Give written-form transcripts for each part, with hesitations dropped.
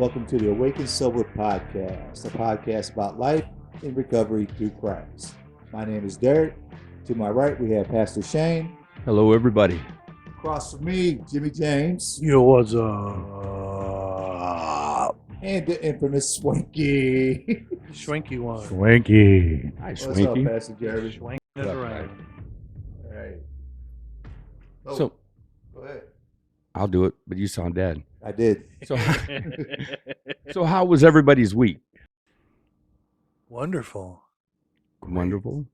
Welcome to the Awake and Sober Podcast, a podcast about life in recovery through Christ. My name is Derek. To my right, we have Pastor Shane. Hello, everybody. Across from me, Jimmy James. Yo, what's up? And the infamous Swanky. Schwanky one. Swanky. Hi, What's Swanky. up, Pastor Jeremy? Schwanking it around. All right. Oh, So, go ahead. I'll do it, but you sound dead. I did. So, so how was everybody's week? Wonderful. Wonderful.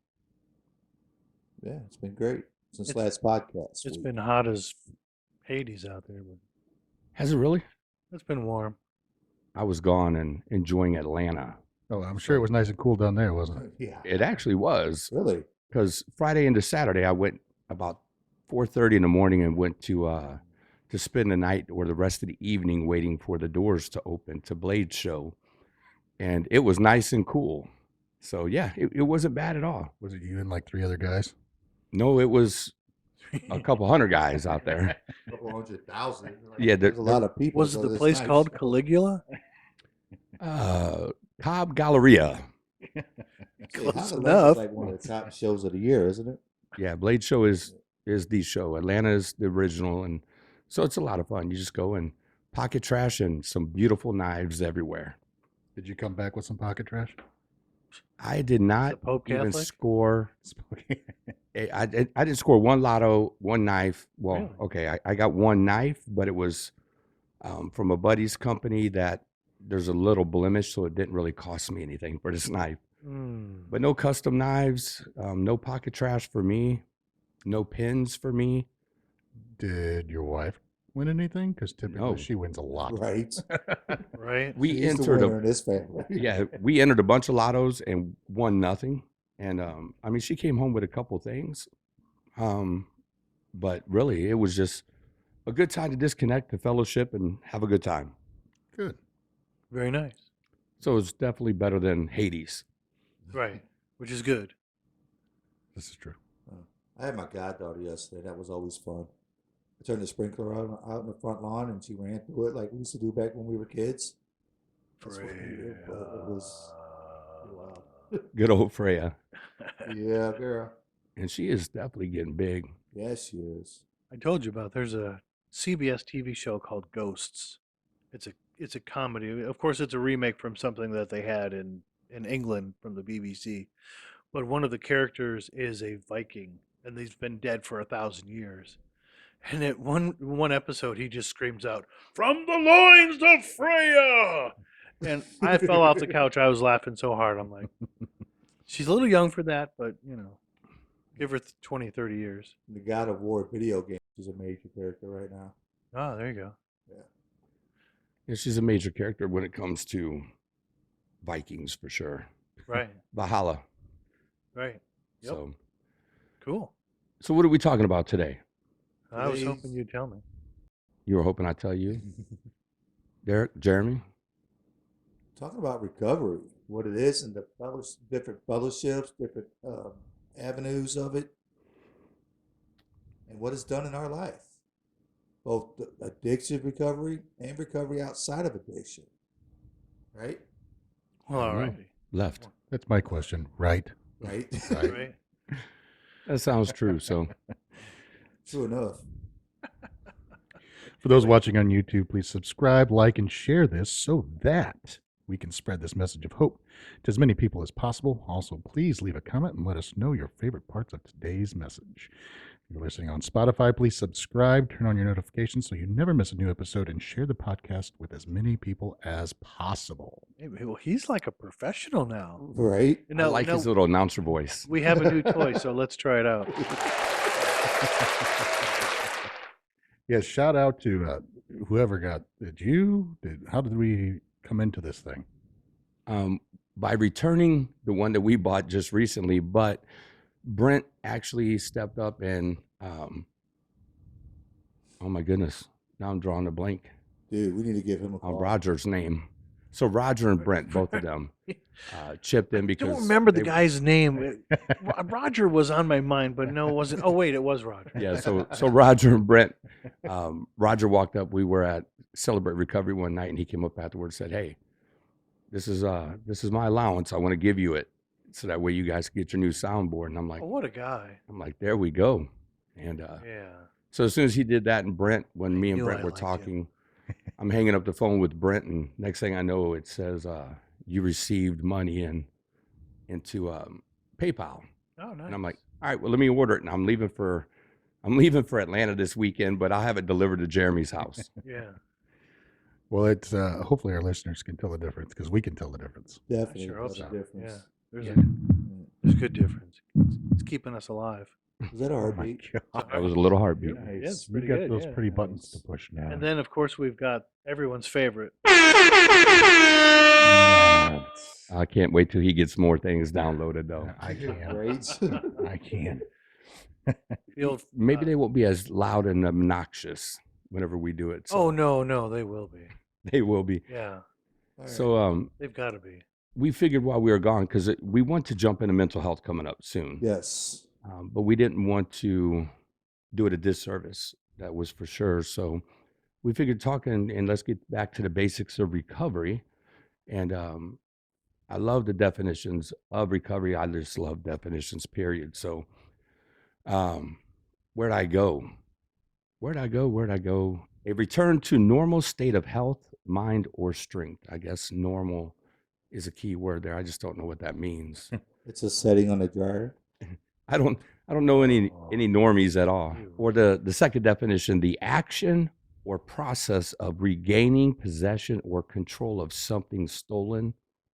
Yeah, it's been great since It's- last podcast. It's week. been hot as Hades out there, but Has it really? it's been warm. I was gone and enjoying Atlanta. Oh, I'm sure it was nice and cool down there, wasn't it? Yeah, It actually was, really. because Friday into Saturday, I went about 4:30 in the morning and went to spend the night or the rest of the evening waiting for the doors to open to Blade Show. And it was nice and cool. So, yeah, it wasn't bad at all. Was it you and like 3 other guys? No, it was a couple hundred guys out there. A couple 100,000. Yeah, there's a lot of people. Was so the it's place nice. called Caligula? Cobb Galleria. See, Close Atlanta's enough. like one of the top shows of the year, isn't it? Yeah, Blade Show is the show. Atlanta is the original, and so it's a lot of fun. You just go and pocket trash and some beautiful knives everywhere. Did you come back with some pocket trash? I did not Pope even Catholic? score. I didn't score one lotto, one knife. Well, Really? okay, I got one knife, but it was from a buddy's company that there's a little blemish, so it didn't really cost me anything for this knife. But no custom knives, no pocket trash for me, no pins for me. Did your wife win anything? Because typically No. she wins a lot. Right. Right? We He's the entered winner a in this family. yeah, we entered a bunch of lottos and won nothing. And I mean, she came home with a couple things, but really, it was just a good time to disconnect, to fellowship, and have a good time. Good. Very nice. So it's definitely better than Hades. Right. Which is good. This is true. I had my goddaughter yesterday. That was always fun. I turned the sprinkler out in the front lawn, and she ran through it like we used to do back when we were kids. That's what we did, but it was wow. Good old Freya, Yeah, girl. and she is definitely getting big. Yes, she is. I told you about there's a CBS TV show called Ghosts. It's a comedy. Of course, it's a remake from something that they had in England from the BBC. But one of the characters is a Viking, and he's been dead for 1,000 years. And at one episode, he just screams out, "From the loins of Freya!" And I fell off the couch. I was laughing so hard. I'm like, she's a little young for that, but, give her 20, 30 years. The God of War video game. She's a major character right now. Oh, there you go. Yeah, she's a major character when it comes to Vikings for sure. Right, Valhalla. right. Yep. Cool. So what are we talking about today? I was Today's- hoping you'd tell me. You were hoping I'd tell you, Derek, Jeremy. Talking about recovery, what it is, and the different fellowships, different avenues of it, and what it's done in our life, both the addiction recovery and recovery outside of addiction. Right? Well, all know. righty. Left. That's my question, right? Right. Right. Right. That sounds true. So True enough. For those watching on YouTube, please subscribe, like, and share this so that we can spread this message of hope to as many people as possible. Also, please leave a comment and let us know your favorite parts of today's message. If you're listening on Spotify, please subscribe, turn on your notifications so you never miss a new episode, and share the podcast with as many people as possible. Hey, well, he's like a professional now. Right. I like his little announcer voice. We have a new toy, so let's try it out. Yes, shout out to whoever got. How did we come into this thing? By returning the one that we bought just recently, but Brent actually stepped up and, oh my goodness, now I'm drawing a blank Dude, we need to give him a on call. Roger's name. So Roger and Brent, both of them, chipped in I because don't remember the they- guy's name. Roger was on my mind, but no, it wasn't. Oh, wait, it was Roger. Yeah, so Roger and Brent, Roger walked up. We were at celebrate recovery one night, and he came up afterwards and said, "Hey, this is my allowance. I want to give you it, so that way you guys can get your new soundboard." And I'm like, Oh, what a guy. there we go. And Yeah. so as soon as he did that, and Brent, when I me and knew Brent I were liked you. talking, I'm hanging up the phone with Brent, and next thing I know, it says you received money into PayPal. Oh, nice. And I'm like, all right, well, let me order it. And I'm leaving for Atlanta this weekend, but I'll have it delivered to Jeremy's house. Yeah. Well, it's hopefully our listeners can tell the difference because we can tell the difference. Definitely sure tell hope the so. difference. Yeah. There's Yeah. there's good difference. It's keeping us alive. Is that a Oh my heartbeat? God. That was a little heartbeat. Yeah, it's We've pretty got good, those yeah. pretty buttons to Nice. push now. And then, of course, we've got everyone's favorite. Yeah, I can't wait till he gets more things downloaded, though. I can. Grades. I can. The old, Maybe they won't be as loud and obnoxious whenever we do it. So Oh, no, they will be. they will be. Yeah, All right. So they've got to be. we figured while we were gone, because we want to jump into mental health coming up soon. Yes. But we didn't want to do it a disservice. That was for sure. So we figured talking, and let's get back to the basics of recovery. And I love the definitions of recovery. I just love definitions, period. So where'd I go? Where'd I go? A return to normal state of health, mind, or strength. I guess normal is a key word there. I just don't know what that means. It's a setting on the dryer. I don't know any normies at all. Ew. Or the second definition, the action or process of regaining possession or control of something stolen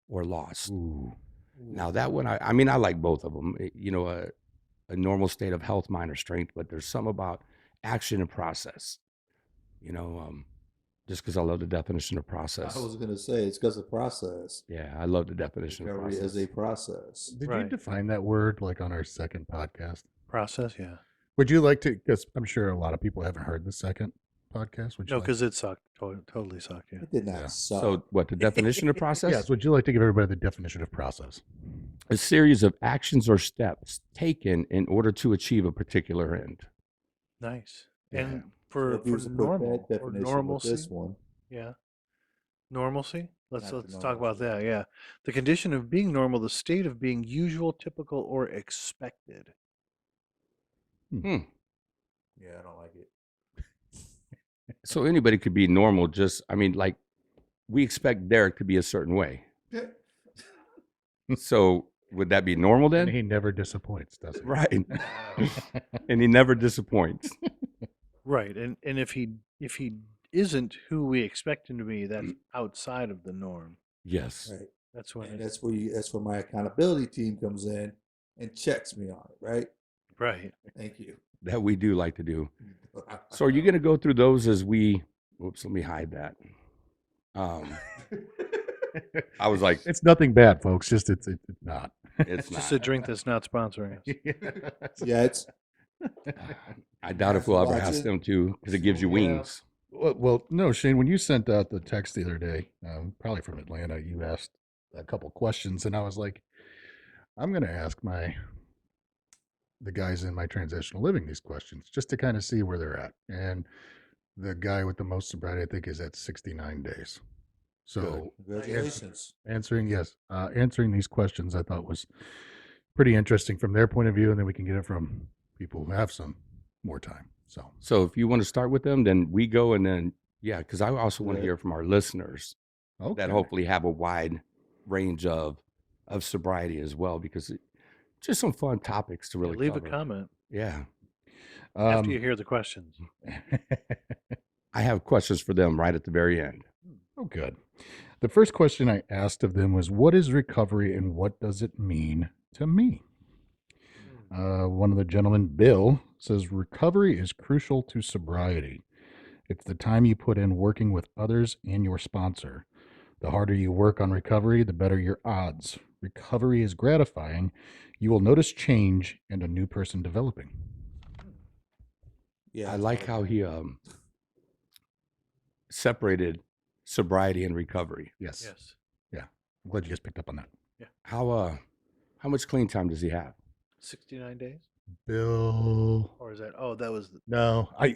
or lost. Ooh. Now that one, I mean, I like both of them. You know, a normal state of health, mind, or strength, but there's some about action and process. You know, just because I love the definition of process. I was gonna say it's because of process. Yeah, I love the definition of Recovery process. is a process. Did you Right. define that word like on our second podcast? Process, yeah. Would you like to? Because I'm sure a lot of people haven't heard the second podcast. Would you No, like- because it sucked. Totally sucked, yeah. It did not Yeah. suck. So what, the definition of process? Yes. Would you like to give everybody the definition of process? A series of actions or steps taken in order to achieve a particular end. Nice. Yeah. And So for if you was to put normal that or definition with normalcy, this one, yeah. Normalcy. Let's Not the talk about normalcy. that. Yeah, the condition of being normal, the state of being usual, typical, or expected. Hmm. yeah, I don't like it. So anybody could be normal. Just, I mean, like we expect Derek to be a certain way. So would that be normal And then? he never disappoints, does he? Right. And he never disappoints. Right, and if he isn't who we expect him to be, that's outside of the norm. Yes. Right. That's when And it's that's where my accountability team comes in and checks me on it, right? right. Thank you. That we do like to do. So are you going to go through those as we, whoops, let me hide that. I was like, It's nothing bad, folks. Just it's not. it's It's just not. a drink that's not sponsoring us. Yeah, it's I doubt if we'll ever ask them to, because it gives you Yeah. wings. Well, no, Shane. When you sent out the text the other day, probably from Atlanta, you asked a couple questions, and I was like, I'm going to ask the guys in my transitional living these questions just to kind of see where they're at. And the guy with the most sobriety, I think, is at 69 days. So congratulations. answering these questions, I thought was pretty interesting from their point of view, and then we can get it from people who have some more time. So if you want to start with them, then we go, and then, yeah, because I also want to Yeah. hear from our listeners Okay. that hopefully have a wide range of sobriety as well, because just some fun topics to really Leave cover. a comment Yeah. after you hear the questions. I have questions for them right at the very end. Oh, good. The first question I asked of them was, what is recovery and what does it mean to me? One of the gentlemen, Bill, says recovery is crucial to sobriety. It's the time you put in working with others and your sponsor. The harder you work on recovery, the better your odds. Recovery is gratifying. You will notice change and a new person developing. Yeah, I like how he separated sobriety and recovery. Yes. Yes. I'm glad you guys picked up on that. How much clean time does he have? 69 days. Bill. Or is that? Oh, that was. No, I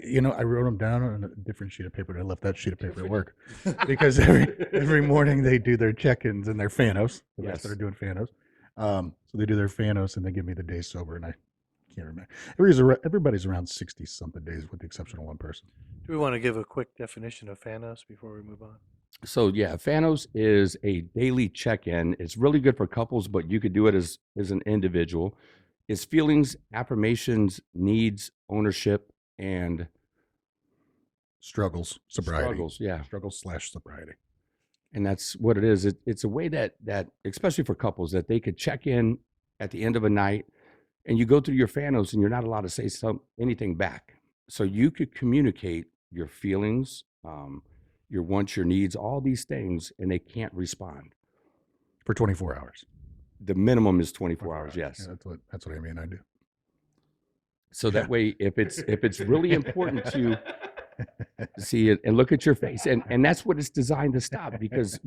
wrote them down on a different sheet of paper, and I left that sheet of paper at work because every morning they do their check-ins and their Fanos. I Yes. started doing Fanos. So they do their Fanos and they give me the day sober, and I can't remember. Everybody's around 60 something days, with the exception of one person. Do we want to give a quick definition of Fanos before we move on? So yeah, Fanos is a daily check-in. It's really good for couples, but you could do it as an individual. It's feelings, affirmations, needs, ownership, and Struggles, sobriety, struggles. Yeah, struggles/sobriety. and that's what it is. It's a way that especially for couples, that they could check in at the end of a night, and you go through your Fanos, and you're not allowed to say anything back. So you could communicate your feelings, your wants, your needs, all these things, and they can't respond. For 24 hours. The minimum is 24 hours. Yes. Yeah, that's what I mean. I do. So that way, if it's really important to see it and look at your face, and that's what it's designed to stop. Because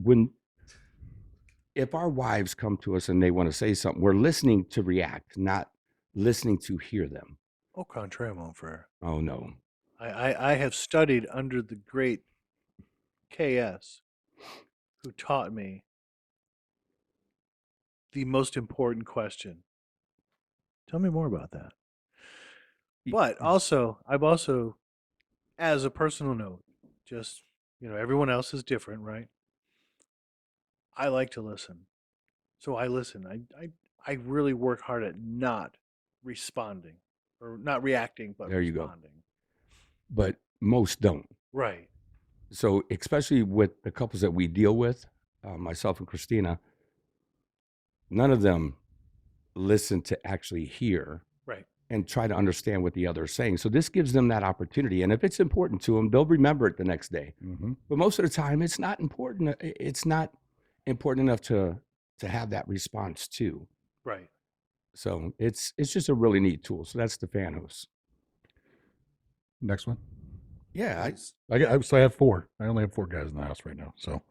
if our wives come to us and they want to say something, we're listening to react, not listening to hear them. Au contraire, mon frere. Oh no. I have studied under the great KS, who taught me the most important question. Tell me more about that. But also, I've also, as a personal note, just, everyone else is different, right? I like to listen. So I listen. I really work hard at not responding, or not reacting, but There you go. responding. But most don't. Right. So especially with the couples that we deal with, myself and Christina, none of them listen to actually hear Right. and try to understand what the other is saying. So this gives them that opportunity. And if it's important to them, they'll remember it the next day. Mm-hmm. But most of the time, it's not important. It's not important enough to have that response too. Right. So it's just a really neat tool. So that's the Fanos. Next one. Yeah. So I have 4. I only have 4 guys in the house right now. So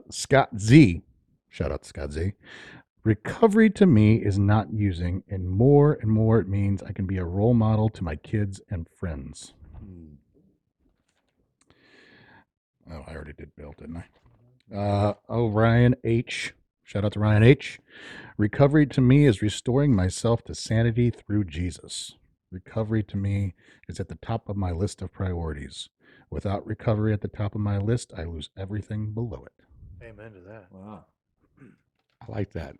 Scott Z, shout out to Scott Z. Recovery to me is not using, and more it means I can be a role model to my kids and friends. Oh, I already did Bill, didn't I? Ryan H. Shout out to Ryan H. Recovery to me is restoring myself to sanity through Jesus. Recovery to me is at the top of my list of priorities. Without recovery at the top of my list, I lose everything below it. Amen to that. Wow. I like that.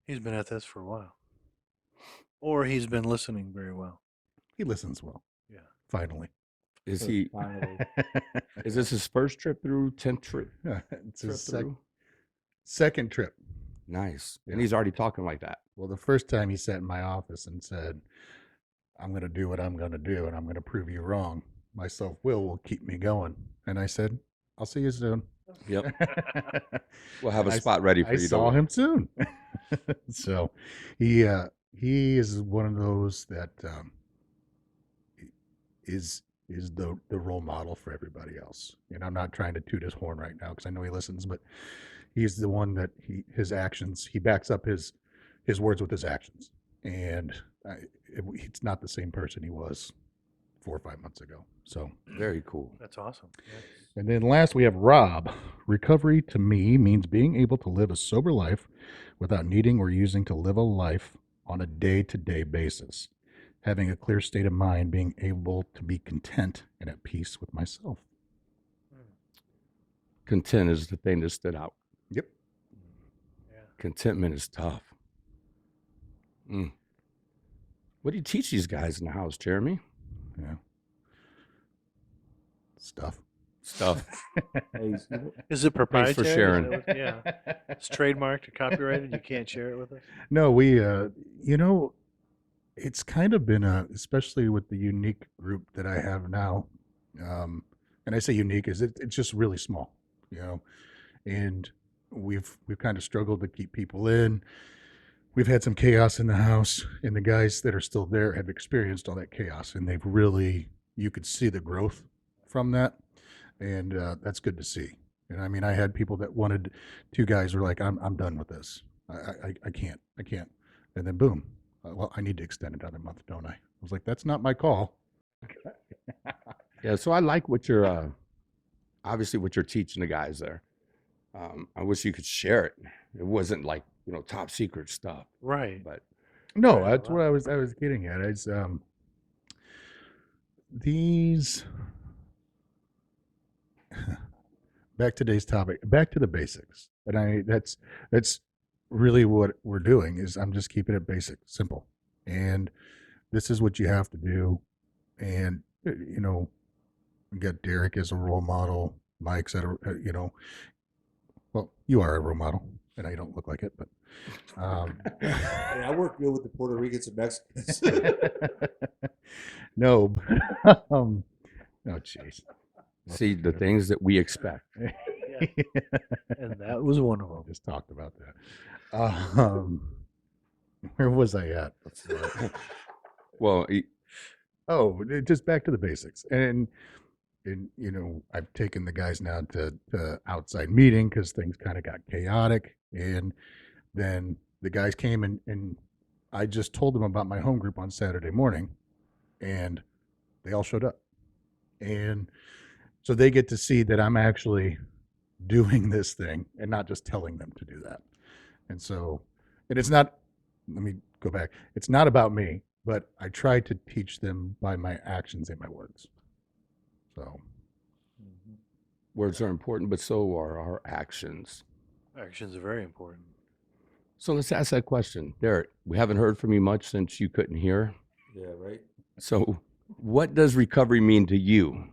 He's been at this for a while. Or he's been listening very well. He listens well. Yeah. Finally. Is he? Finally. Is this his first trip through 10th trip? It's his through? second trip. Nice. Yeah. And he's already talking like that. Well, the first time he sat in my office and said, I'm going to do what I'm going to do, and I'm going to prove you wrong. My self-will keep me going. And I said, I'll see you soon. Yep. We'll have a I- spot ready for I you. saw don't him soon. So he is one of those that is the role model for everybody else. And I'm not trying to toot his horn right now because I know he listens, but he's the one that his actions, he backs up his words with his actions. And it's not the same person he was 4 or 5 months ago. So Very cool. That's awesome. Yes. and then last we have Rob. Recovery to me means being able to live a sober life without needing or using to live a life on a day-to-day basis. Having a clear state of mind, being able to be content and at peace with myself. Content is the thing that stood out. Yep. Yeah. Contentment is tough. What do you teach these guys in the house, Jeremy? Yeah. Stuff. Hey, Is it proprietary? Is sharing. that what- yeah. It's trademarked or copyrighted. You can't share it with us. No, we, it's kind of been especially with the unique group that I have now. And I say unique is it's just really small, and we've kind of struggled to keep people in. We've had some chaos in the house, and the guys that are still there have experienced all that chaos, and they've really, you could see the growth from that. And that's good to see. And I mean, I had people that wanted, 2 guys were like, I'm done with this. I can't. And then boom, well, I need to extend it another month, don't I? I was like, that's not my call. Yeah, so I like what you're obviously what you're teaching the guys there. I wish you could share it. It wasn't like, top secret stuff, Right. but No, Right, that's wow. what I was getting at. It's these back to today's topic, back to the basics. And that's really what we're doing is I'm just keeping it basic, simple. And this is what you have to do. And we got Derek as a role model, Mike's at well, you are a role model, and I don't look like it, but Hey, I work good with the Puerto Ricans and Mexicans. no, no, jeez. see the things that we expect. And that was one of I them. just talked about that. Where was I at before? Well, Oh, just back to the basics. And I've taken the guys now to outside meeting because things kind of got chaotic. And then the guys came and I just told them about my home group on Saturday morning, and they all showed up. And so they get to see that I'm actually doing this thing and not just telling them to do that. And so, and it's not, let me go back. It's not about me, but I try to teach them by my actions and my words. So, words are important, but so are our actions. Actions are very important. So let's ask that question. Derek, we haven't heard from you much since you couldn't hear. Yeah, right. So what does recovery mean to you?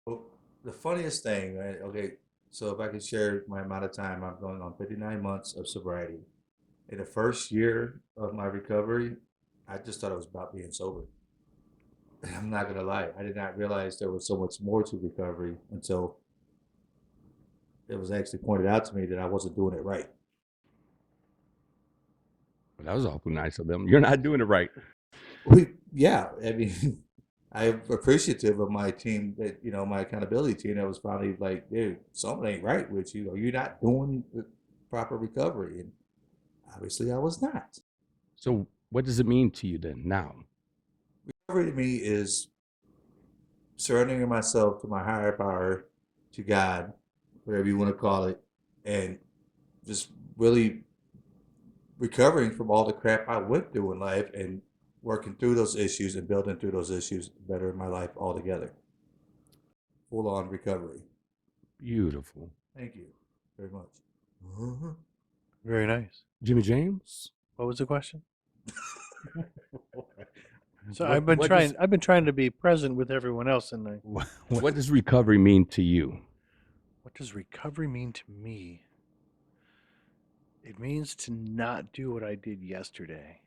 Well, the funniest thing, right? Okay, so if I could share my amount of time, I'm going on 59 months of sobriety. In the first year of my recovery, I just thought it was about being sober. I'm not gonna lie, I did not realize there was so much more to recovery until it was actually pointed out to me that I wasn't doing it right. Well, that was awful nice of them. You're not doing it right. Yeah, I mean, I'm appreciative of my team that, my accountability team that was finally like, dude, something ain't right with you, or you're not doing the proper recovery. And obviously I was not. So what does it mean to you then now? Recovery to me is surrendering myself to my higher power, to God, whatever you want to call it, and just really recovering from all the crap I went through in life and working through those issues and building through those issues better in my life altogether. Full on recovery. Beautiful. Thank you very much. Very nice. Jimmy James? What was the question? So What- I've been what trying. does- I've been trying to be present with everyone else, and What does recovery mean to you? what does recovery mean to me? It means to not do what I did yesterday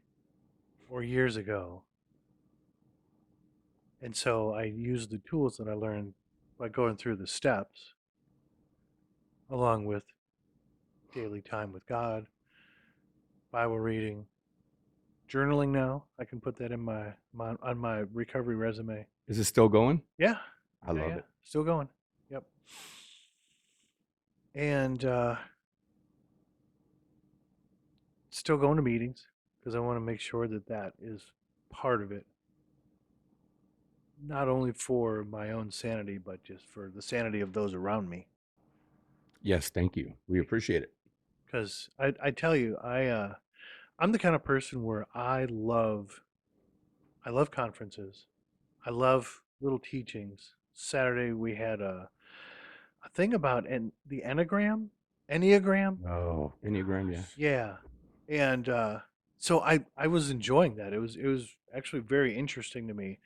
or years ago. And so I use the tools that I learned by going through the steps, along with daily time with God, Bible reading, journaling. Now I can put that in on my recovery resume. Is it still going? Yeah, I love it. Still going. Yep. And still going to meetings because I want to make sure that that is part of it. Not only for my own sanity, but just for the sanity of those around me. Yes, thank you. We appreciate it. Because I tell you, I'm the kind of person where I love conferences. I love little teachings. Saturday we had a thing about the Enneagram. Oh, Enneagram, yeah. Yeah, and so I was enjoying that. It was actually very interesting to me.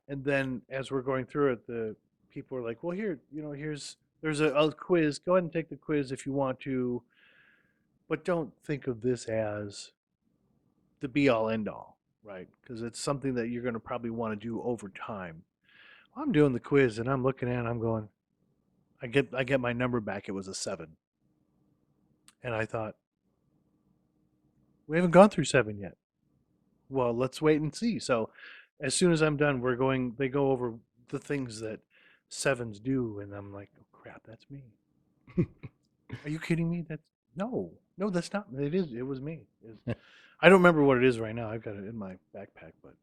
And then as we're going through it, the people are like, "Well, there's a quiz. Go ahead and take the quiz if you want to, but don't think of this as the be all end all, right? Because it's something that you're going to probably want to do over time." Well, I'm doing the quiz and I'm looking at it, I'm going, I get my number back. It was a 7. And I thought, we haven't gone through 7 yet. Well, let's wait and see. So as soon as I'm done, they go over the things that 7s do. And I'm like, oh crap, that's me. Are you kidding me? No, that's not. It is. It was me. I don't remember what it is right now. I've got it in my backpack, but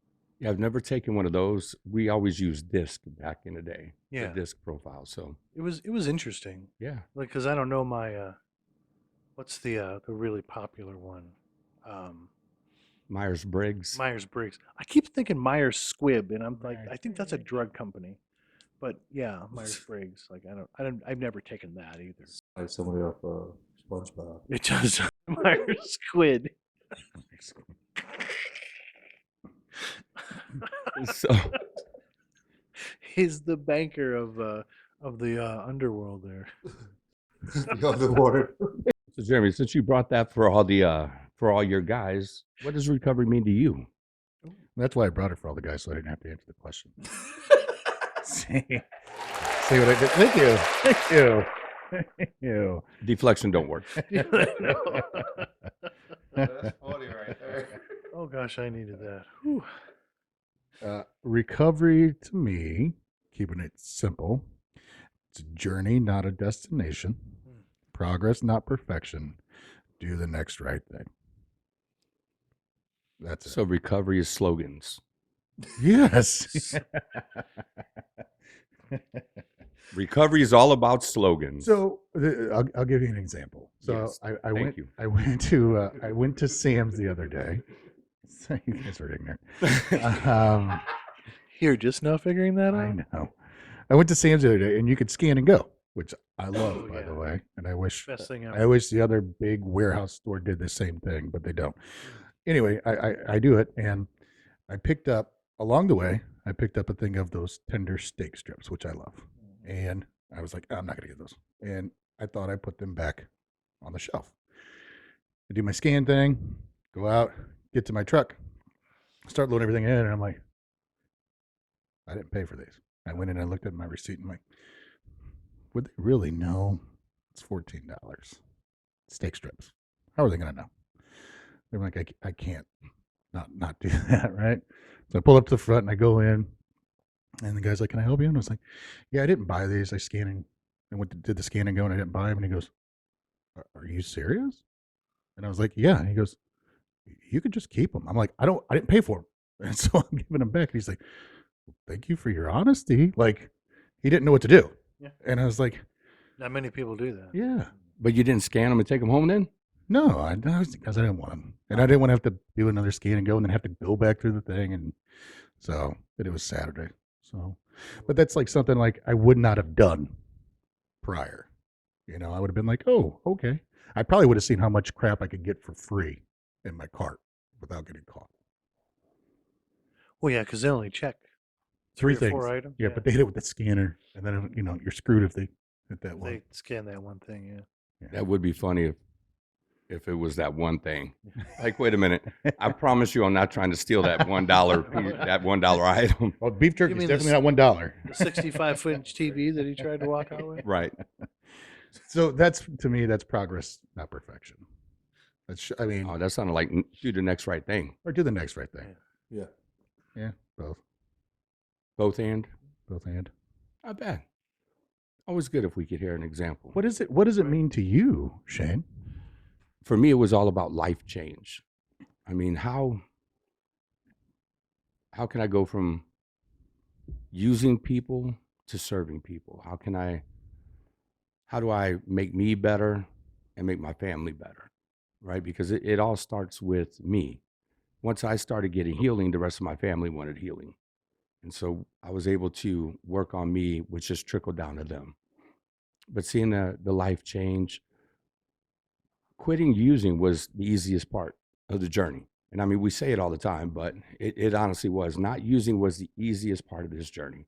Yeah, I've never taken one of those. We always used disc back in the day. Yeah. The disc profile. So it was interesting. yeah. Like, because I don't know my what's the really popular one? Myers-Briggs. Myers-Briggs. I keep thinking Myers-Squibb, and I'm like, I think that's a Myers-Briggs. drug company. But yeah, Myers-Briggs. Like, I've never taken that either. Like somebody off SpongeBob. It does Myers-Squid. So He's the banker of the underworld there. The underwater. So Jeremy, since you brought that for all your guys, what does recovery mean to you? That's why I brought it for all the guys, so I didn't have to answer the question. See what I did? Thank you. Thank you. Thank you. Deflection don't work. That's funny right there. Oh gosh, I needed that. Whew. Recovery to me, keeping it simple, it's a journey, not a destination. Progress, not perfection. Do the next right thing. That's it. So recovery is slogans. Yes. Recovery is all about slogans. So I'll give you an example. So Yes, I thank went you. I went to Sam's the other day. You guys are ignorant. You're just now figuring that I out? know. I went to Sam's the other day, and you could scan and go, which I love, Oh, by the yeah. way. And I wish Best thing I ever. wish the other big warehouse store did the same thing, but they don't. Anyway, I do it, and I picked up along the way. I picked up a thing of those tender steak strips, which I love, and I was like, I'm not gonna get those, and I thought I put them back on the shelf. I do my scan thing, go out, get to my truck, start loading everything in, and I'm like, I didn't pay for these. I went in and I looked at my receipt and I'm like, would they really know? It's $14. Steak strips. How are they going to know? They're like, I can't not do that, right? So I pull up to the front and I go in, and the guy's like, can I help you? And I was like, yeah, I didn't buy these. I did the scan and go, and I didn't buy them. And he goes, are you serious? And I was like, yeah. And he goes, you could just keep them. I'm like, I didn't pay for them. And so I'm giving them back. And he's like, thank you for your honesty. Like, he didn't know what to do. Yeah. And I was like, Not many people do that. yeah. But you didn't scan them and take them home then? No, because I didn't want them. And I didn't want to have to do another scan and go and then have to go back through the thing. And so, but it was Saturday. So, but that's like something like I would not have done prior. You know, I would have been like, oh, okay. I probably would have seen how much crap I could get for free in my cart without getting caught. Well, yeah, because they only check Three or four things. items. Yeah, but they hit it with the scanner. And then, you know, you're screwed if they hit that one. They scan that one thing. Yeah. That would be funny if it was that one thing. Like, wait a minute. I promise you I'm not trying to steal that $1 item. Well, beef jerky is mean definitely the not $1. The 65-inch TV that he tried to walk out with. Right. So that's, to me, that's progress, not perfection. I mean, Oh, that sounded like do the next right thing. or do the next right thing. Yeah. Yeah, both Both and. and. Not bad. Always good if we could hear an example. What does it mean to you, Shane? For me, it was all about life change. I mean, how can I go from using people to serving people? How do I make me better and make my family better? Right? Because it all starts with me. Once I started getting healing, the rest of my family wanted healing. And so I was able to work on me, which just trickled down to them. But seeing the life change, quitting using was the easiest part of the journey. And I mean, we say it all the time, but it honestly was. Not using was the easiest part of this journey.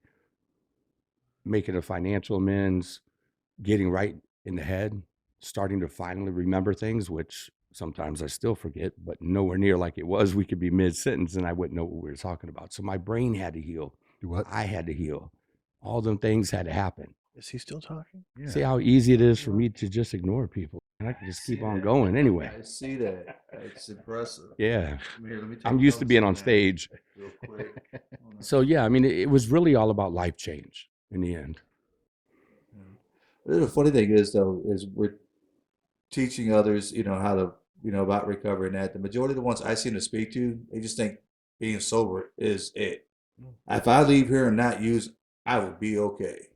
Making a financial amends, getting right in the head, starting to finally remember things, which sometimes I still forget, but nowhere near like it was. We could be mid-sentence and I wouldn't know what we were talking about. So my brain had to heal. Do what? I had to heal. All them things had to happen. Is he still talking? Yeah. See how easy it is for me to just ignore people. And I can just keep on going anyway. I see that. It's impressive. Yeah. Here, let me take I'm used to notes being on on that stage. real quick. So yeah, I mean, it was really all about life change in the end. The funny thing is, though, is teaching others, how to, about recovery and that, the majority of the ones I seem to speak to, they just think being sober is it. If I leave here and not use, I will be okay.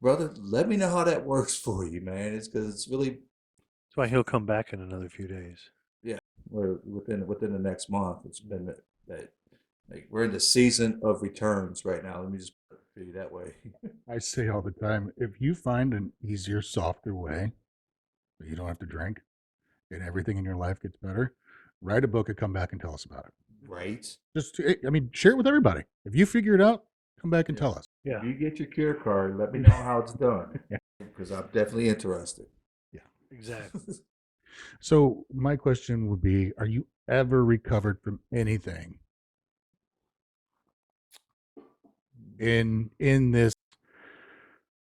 Brother, let me know how that works for you, man. It's because it's really, That's why he'll come back in another few days. yeah, we're within the next month. It's been that like we're in the season of returns right now. Let me just put it to you that way. I say all the time, if you find an easier, softer way that you don't have to drink and everything in your life gets better, write a book and come back and tell us about it. Right? Just, I mean, share it with everybody. If you figure it out, come back and tell us. Yeah. If you get your cure card, let me know how it's done. Because I'm definitely interested. Exactly. So my question would be, are you ever recovered from anything in this?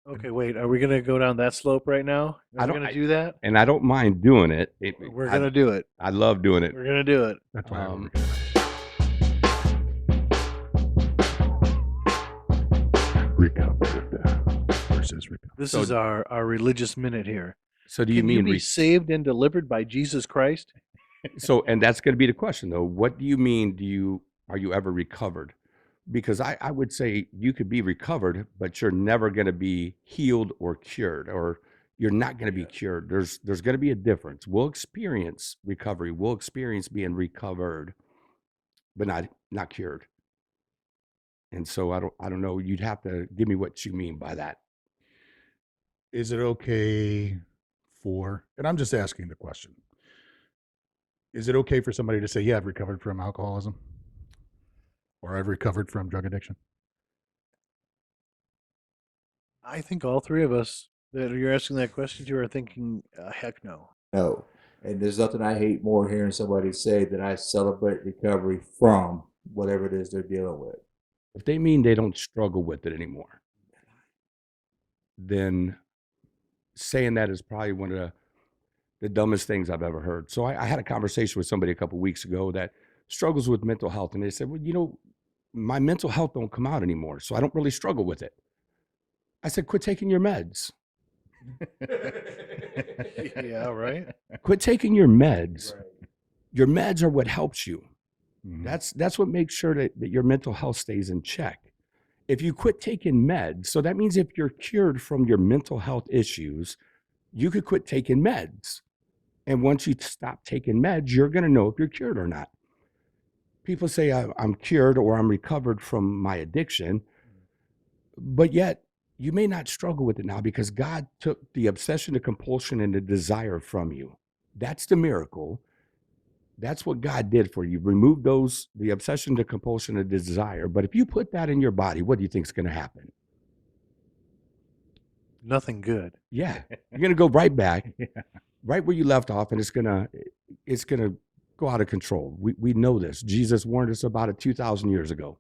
Okay, wait. Are we gonna go down that slope right now? I Are we don't- gonna do that? And I don't mind doing it. We're gonna do it. I love doing it. We're gonna do it. That's why Um, recovered versus recovered. This So- is our religious minute here. So do you Can mean you be saved and delivered by Jesus Christ? so? And that's going to be the question, though. What do you mean? Are you ever recovered? Because I would say you could be recovered, but you're never going to be healed or cured, or you're not going to be cured. There's going to be a difference. We'll experience recovery. We'll experience being recovered, but not cured. And so I don't know. You'd have to give me what you mean by that. Is it okay for, and I'm just asking the question, is it okay for somebody to say, yeah, I've recovered from alcoholism or I've recovered from drug addiction? I think all three of us that you're asking that question to are thinking, heck no. No. And there's nothing I hate more hearing somebody say that I celebrate recovery from whatever it is they're dealing with. If they mean they don't struggle with it anymore, then saying that is probably one of the dumbest things I've ever heard. So I had a conversation with somebody a couple of weeks ago that struggles with mental health, and they said, well, my mental health don't come out anymore, so I don't really struggle with it. I said, quit taking your meds. Yeah, right. Quit taking your meds. Your meds are what helps you. Mhm. That's what makes sure that your mental health stays in check. If you quit taking meds, so that means if you're cured from your mental health issues, you could quit taking meds. And once you stop taking meds, you're going to know if you're cured or not. People say I'm cured or I'm recovered from my addiction, but yet you may not struggle with it now because God took the obsession, the compulsion, and the desire from you. That's the miracle. That's what God did for you. Remove the obsession, the compulsion, and the desire. But if you put that in your body, what do you think is going to happen? Nothing good. Yeah, you're going to go right back, Yeah. right where you left off, and it's gonna go out of control. We know this. Jesus warned us about it 2,000 years ago.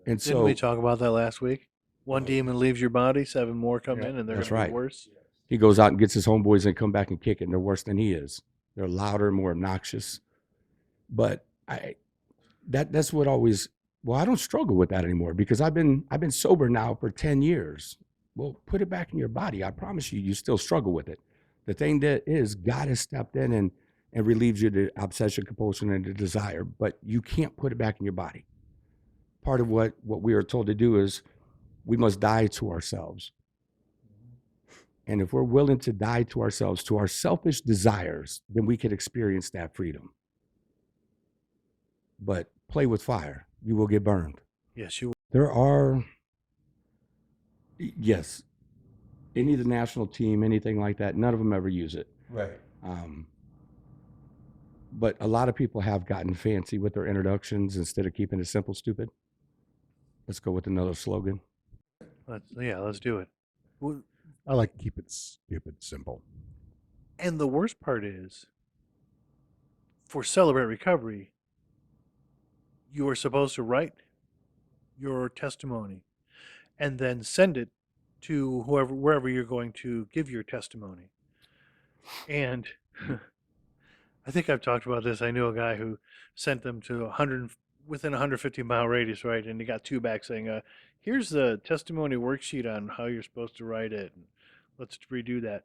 And Didn't so we talk about that last week? One demon leaves your body, 7 more come Yeah, in, and they're that's going to right. be worse. he goes out and gets his homeboys and come back and kick it, and they're worse than he is. They're louder, more obnoxious. But that's what always. Well, I don't struggle with that anymore because I've been sober now for 10 years. Well, put it back in your body. I promise you still struggle with it. The thing that is, God has stepped in and relieves you the obsession, compulsion, and the desire, but you can't put it back in your body. Part of what we are told to do is we must die to ourselves. And if we're willing to die to ourselves, to our selfish desires, then we can experience that freedom. But play with fire, you will get burned. Yes, you. There are, yes, any of the national team, anything like that, none of them ever use it. Right. But a lot of people have gotten fancy with their introductions instead of keeping it simple, stupid. Let's go with another slogan. Let's do it. Well, I like to keep it stupid simple. and the worst part is, for Celebrate Recovery, you are supposed to write your testimony and then send it to wherever you're going to give your testimony. And I think I've talked about this. I knew a guy who sent them to within 150-mile radius, right? And he got 2 back saying, here's the testimony worksheet on how you're supposed to write it. And let's redo that.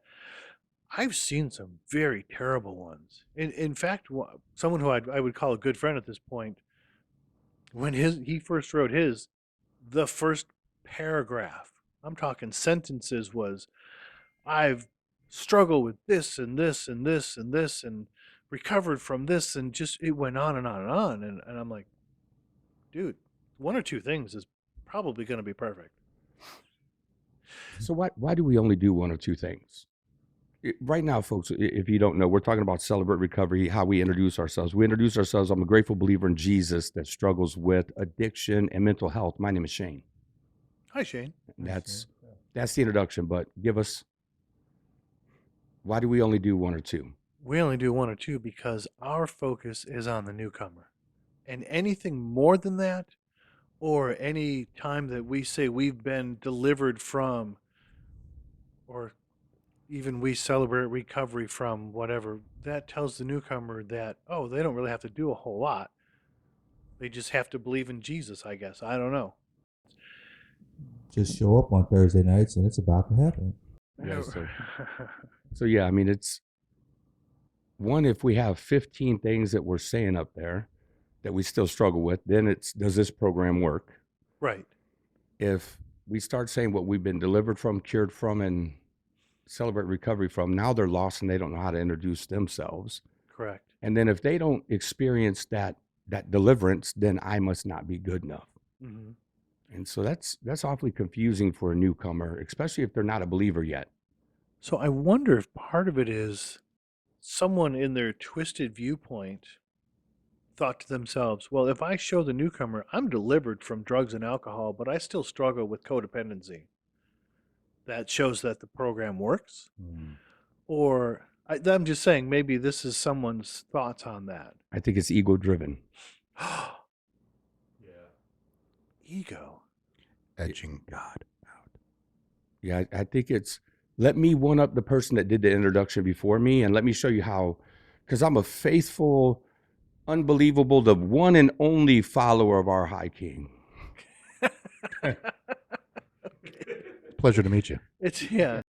I've seen some very terrible ones. In fact, someone who I would call a good friend at this point, when he first wrote the first paragraph, I'm talking sentences, was, I've struggled with this and this and this and this and recovered from this, and just it went on and on and on. And I'm like, dude, one or two things is probably going to be perfect. So why do we only do one or two things? Right now, folks, if you don't know, we're talking about Celebrate Recovery, how we introduce ourselves. We introduce ourselves. I'm a grateful believer in Jesus that struggles with addiction and mental health. My name is Shane. Hi, Shane. That's the introduction, but give us, why do we only do one or two? We only do one or two because our focus is on the newcomer. And anything more than that, or any time that we say we've been delivered from, or even we celebrate recovery from whatever, that tells the newcomer that, oh, they don't really have to do a whole lot. They just have to believe in Jesus, I guess. I don't know. Just show up on Thursday nights and it's about to happen. Yeah, so yeah, I mean, it's one, if we have 15 things that we're saying up there that we still struggle with, then it's, does this program work? Right. If we start saying what we've been delivered from, cured from, and celebrate recovery from, now they're lost and they don't know how to introduce themselves. Correct. And then if they don't experience that deliverance, then I must not be good enough. Mm-hmm. And so that's awfully confusing for a newcomer, especially if they're not a believer yet. So I wonder if part of it is someone in their twisted viewpoint thought to themselves, well, if I show the newcomer I'm delivered from drugs and alcohol, but I still struggle with codependency, that shows that the program works. Or I'm just saying, maybe this is someone's thoughts on that. I think it's ego driven. Yeah. Ego. Edging God out. Yeah, I think it's, let me one up the person that did the introduction before me, and let me show you how, because I'm a faithful, unbelievable, the one and only follower of our High King. Pleasure to meet you. It's, yeah.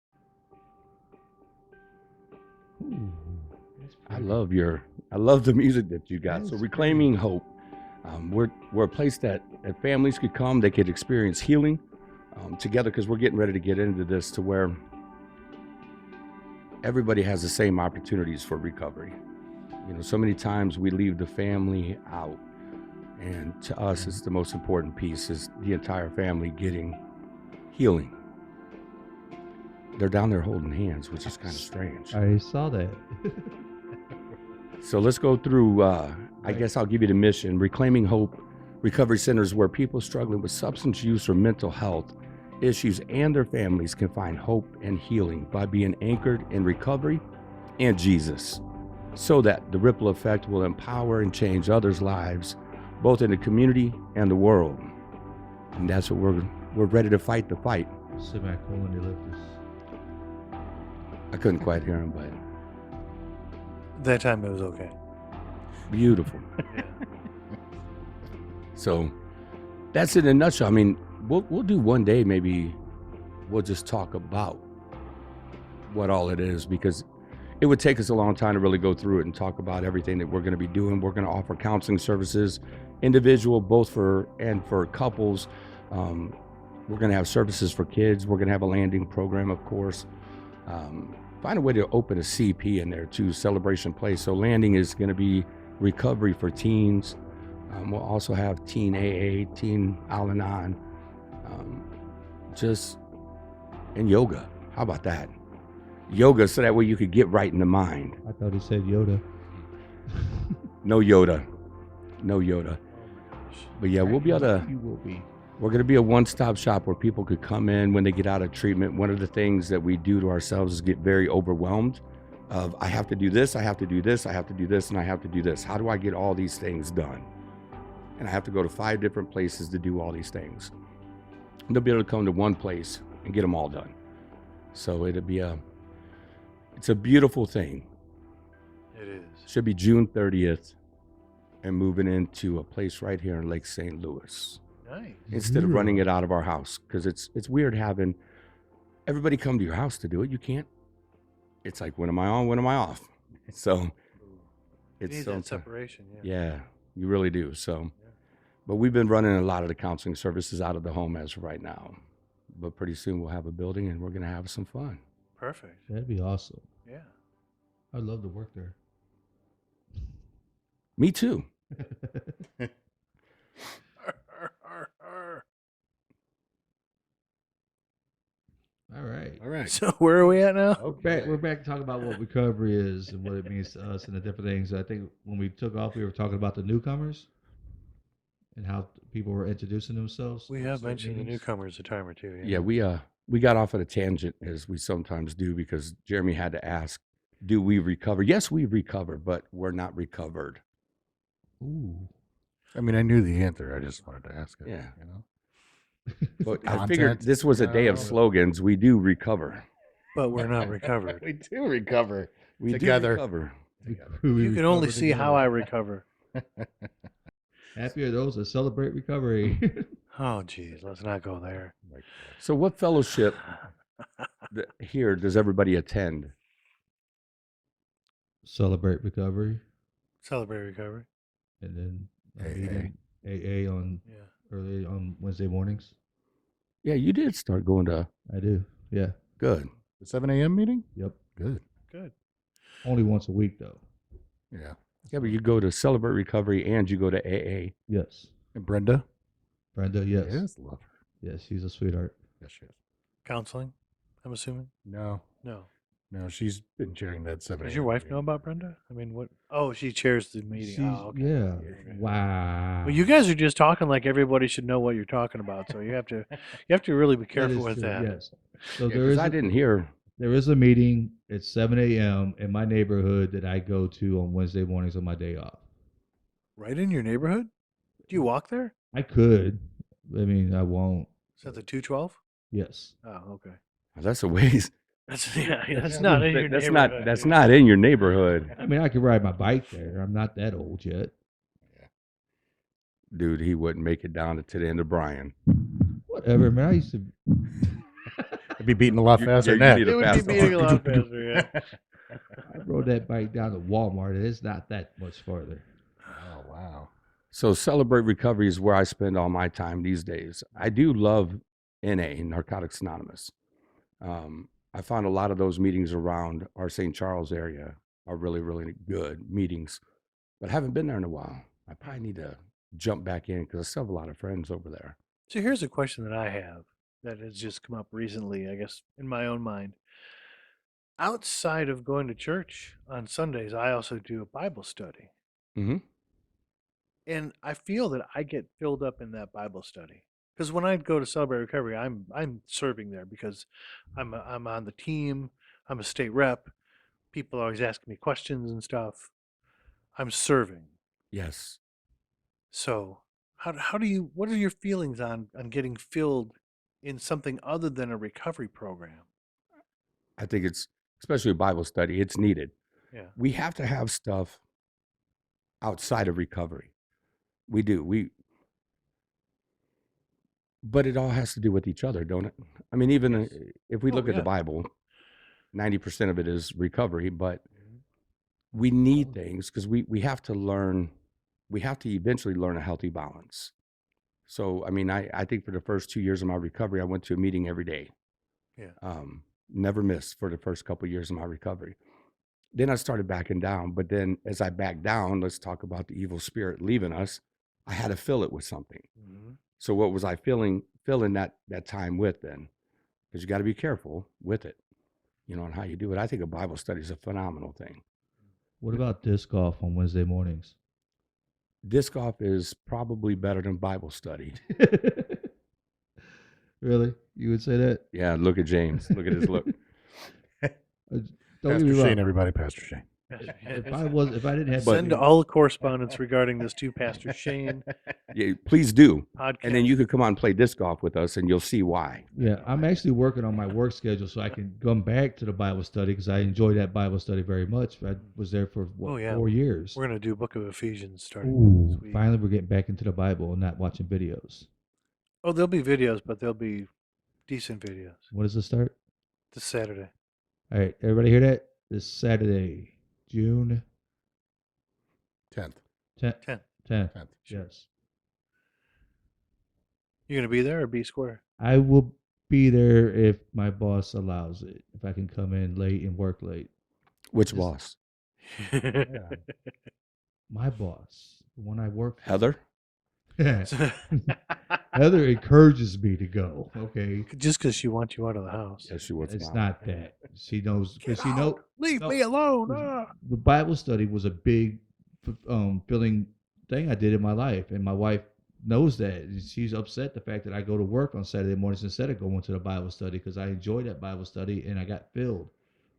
I love the music that you got. So Reclaiming Hope. We're a place that families could come, they could experience healing together, because we're getting ready to get into this to where everybody has the same opportunities for recovery. You know, so many times we leave the family out, and to us, it's the most important piece is the entire family getting healing. They're down there holding hands, which is kind of strange. I saw that. So let's go through, I guess I'll give you the mission. Reclaiming Hope Recovery Centers, where people struggling with substance use or mental health issues and their families can find hope and healing by being anchored in recovery and Jesus, so that the ripple effect will empower and change others' lives, both in the community and the world. And that's what we're ready to fight the fight. Semicolon ellipsis. I couldn't quite hear him, but That time it was okay. beautiful. Yeah. So that's it in a nutshell. I mean, we'll do one day, maybe we'll just talk about what all it is, because it would take us a long time to really go through it and talk about everything that we're going to be doing. We're going to offer counseling services, individual, both for couples. We're going to have services for kids. We're going to have a landing program, of course. Find a way to open a CP in there too, celebration place. So landing is going to be recovery for teens. We'll also have teen AA, teen Al-Anon, and yoga. How about that? Yoga, so that way you could get right in the mind. I thought he said Yoda. No Yoda. No Yoda. But yeah, we'll be able to, You will be. we're going to be a one-stop shop where people could come in when they get out of treatment. One of the things that we do to ourselves is get very overwhelmed of, I have to do this, I have to do this, I have to do this, and I have to do this. How do I get all these things done? And I have to go to 5 different places to do all these things. And they'll be able to come to one place and get them all done. So it's a beautiful thing. It is. Should be June 30th and moving into a place right here in Lake St. Louis, Nice. instead of running it out of our house, because it's weird having everybody come to your house to do it. You can't it's like, when am I on? When am I off? So You it's need so that separation. Yeah. yeah, you really do. So, Yeah. but we've been running a lot of the counseling services out of the home as of right now. But pretty soon we'll have a building and we're going to have some fun. Perfect. That'd be awesome. Yeah. I'd love to work there. Me too. All right. All right. So where are we at now? We're back talking about what recovery is and what it means to us and the different things. I think when we took off, we were talking about the newcomers and how people were introducing themselves. We during have certain mentioned the meetings. newcomers a time or two. Yeah, we got off at a tangent as we sometimes do because Jeremy had to ask, do we recover? Yes, we recover, but we're not recovered. Ooh. I mean, I knew the answer. I just wanted to ask it. Yeah. You know? But I figured Content? this was a day of No. slogans. We do recover. But we're not recovered. We do recover. We Together. do recover. You can only see how I recover. Happy are those that celebrate recovery. Oh, geez, let's not go there. So what fellowship here does everybody attend? Celebrate recovery, Celebrate recovery. and then AA. meeting AA on Yeah. early on Wednesday mornings. Yeah, you did start going to, I do. Yeah. good. The 7 a.m. meeting? Yep. Good. Good. Only once a week though. Yeah. Yeah, but you go to Celebrate Recovery and you go to AA. Yes. And Brenda? Brenda. Yes. Yes, love her. Yes. She's a sweetheart. Yes, she is. Counseling, I'm assuming? No, No. no, she's been chairing that 7 Does a.m. your wife meeting. know about Brenda? I mean, what? Oh, she chairs the meeting. She's, Oh, okay. Yeah. Okay. Wow. Well, you guys are just talking like everybody should know what you're talking about. So you have to really be That careful is with true, that. Yes. So Yeah, there 'cause is. I didn't hear. There is a meeting at 7 a.m. in my neighborhood that I go to on Wednesday mornings on my day off. Right in your neighborhood? Do you walk there? I could. I mean, I won't. Is that the 212? Yes. Oh, okay. That's a ways. That's that's not in your That's neighborhood. that's not in your neighborhood, I mean, I could ride my bike there. I'm not that old yet. dude. He wouldn't make it down to the end of Bryan. Whatever, man. I used to. I'd be beating a lot faster you than that. need It a would be fast beating a car. lot faster, yeah. I rode that bike down to Walmart, and it's not that much farther. Oh, wow. So Celebrate Recovery is where I spend all my time these days. I do love NA, Narcotics Anonymous. I found a lot of those meetings around our St. Charles area are really, really good meetings, but I haven't been there in a while. I probably need to jump back in because I still have a lot of friends over there. So here's a question that I have that has just come up recently, I guess, in my own mind. Outside of going to church on Sundays, I also do a Bible study. Mm-hmm. And I feel that I get filled up in that Bible study. Because when I go to Celebrate Recovery, I'm serving there because I'm on the team. I'm a state rep. People are always asking me questions and stuff. I'm serving. Yes. So how do you, what are your feelings on getting filled in something other than a recovery program? I think it's, especially a Bible study, it's needed. Yeah. We have to have stuff outside of recovery. We do. But it all has to do with each other, don't it? I mean, even Yes. if we Oh, look at yeah. the Bible, 90% of it is recovery, but we need things because we have to learn, we have to eventually learn a healthy balance. So, I mean, I think for the first 2 years of my recovery, I went to a meeting every day. Yeah. Never missed for the first couple of years of my recovery. Then I started backing down. But then as I backed down, let's talk about the evil spirit leaving us. I had to fill it with something. Mm-hmm. So what was I filling that time with then? Because you got to be careful with it, you know, and how you do it. I think a Bible study is a phenomenal thing. What about disc golf on Wednesday mornings? Disc golf is probably better than Bible study. Really? You would say that? Yeah, look at James. Look at his look. Don't get Pastor me wrong. Shane, everybody, Pastor Shane. If I didn't have Send all correspondence regarding this to Pastor Shane Yeah, please do. podcast. And then you could come on and play disc golf with us and you'll see why. Yeah, I'm actually working on my work schedule so I can come back to the Bible study because I enjoy that Bible study very much. I was there for Oh, yeah. 4 years. We're going to do Book of Ephesians starting Ooh, this week. finally we're getting back into the Bible and not watching videos. Oh, there'll be videos, but they'll be decent videos What does it start? this Saturday. All right, everybody hear that? this Saturday, June 10th. 10th. 10. 10th. 10th. Yes. You going to be there or be square? I will be there if my boss allows it. If I can come in late and work late. Which Just- boss? Yeah. My boss, the one I work for. Heather? Heather encourages me to go. Okay. Just because she wants you out of the house. Yes, she wants It's mine. not that. She knows because Get she know out. Leave no, me alone. was- the Bible study was a big filling thing I did in my life, and my wife knows that. And she's upset the fact that I go to work on Saturday mornings instead of going to the Bible study because I enjoy that Bible study and I got filled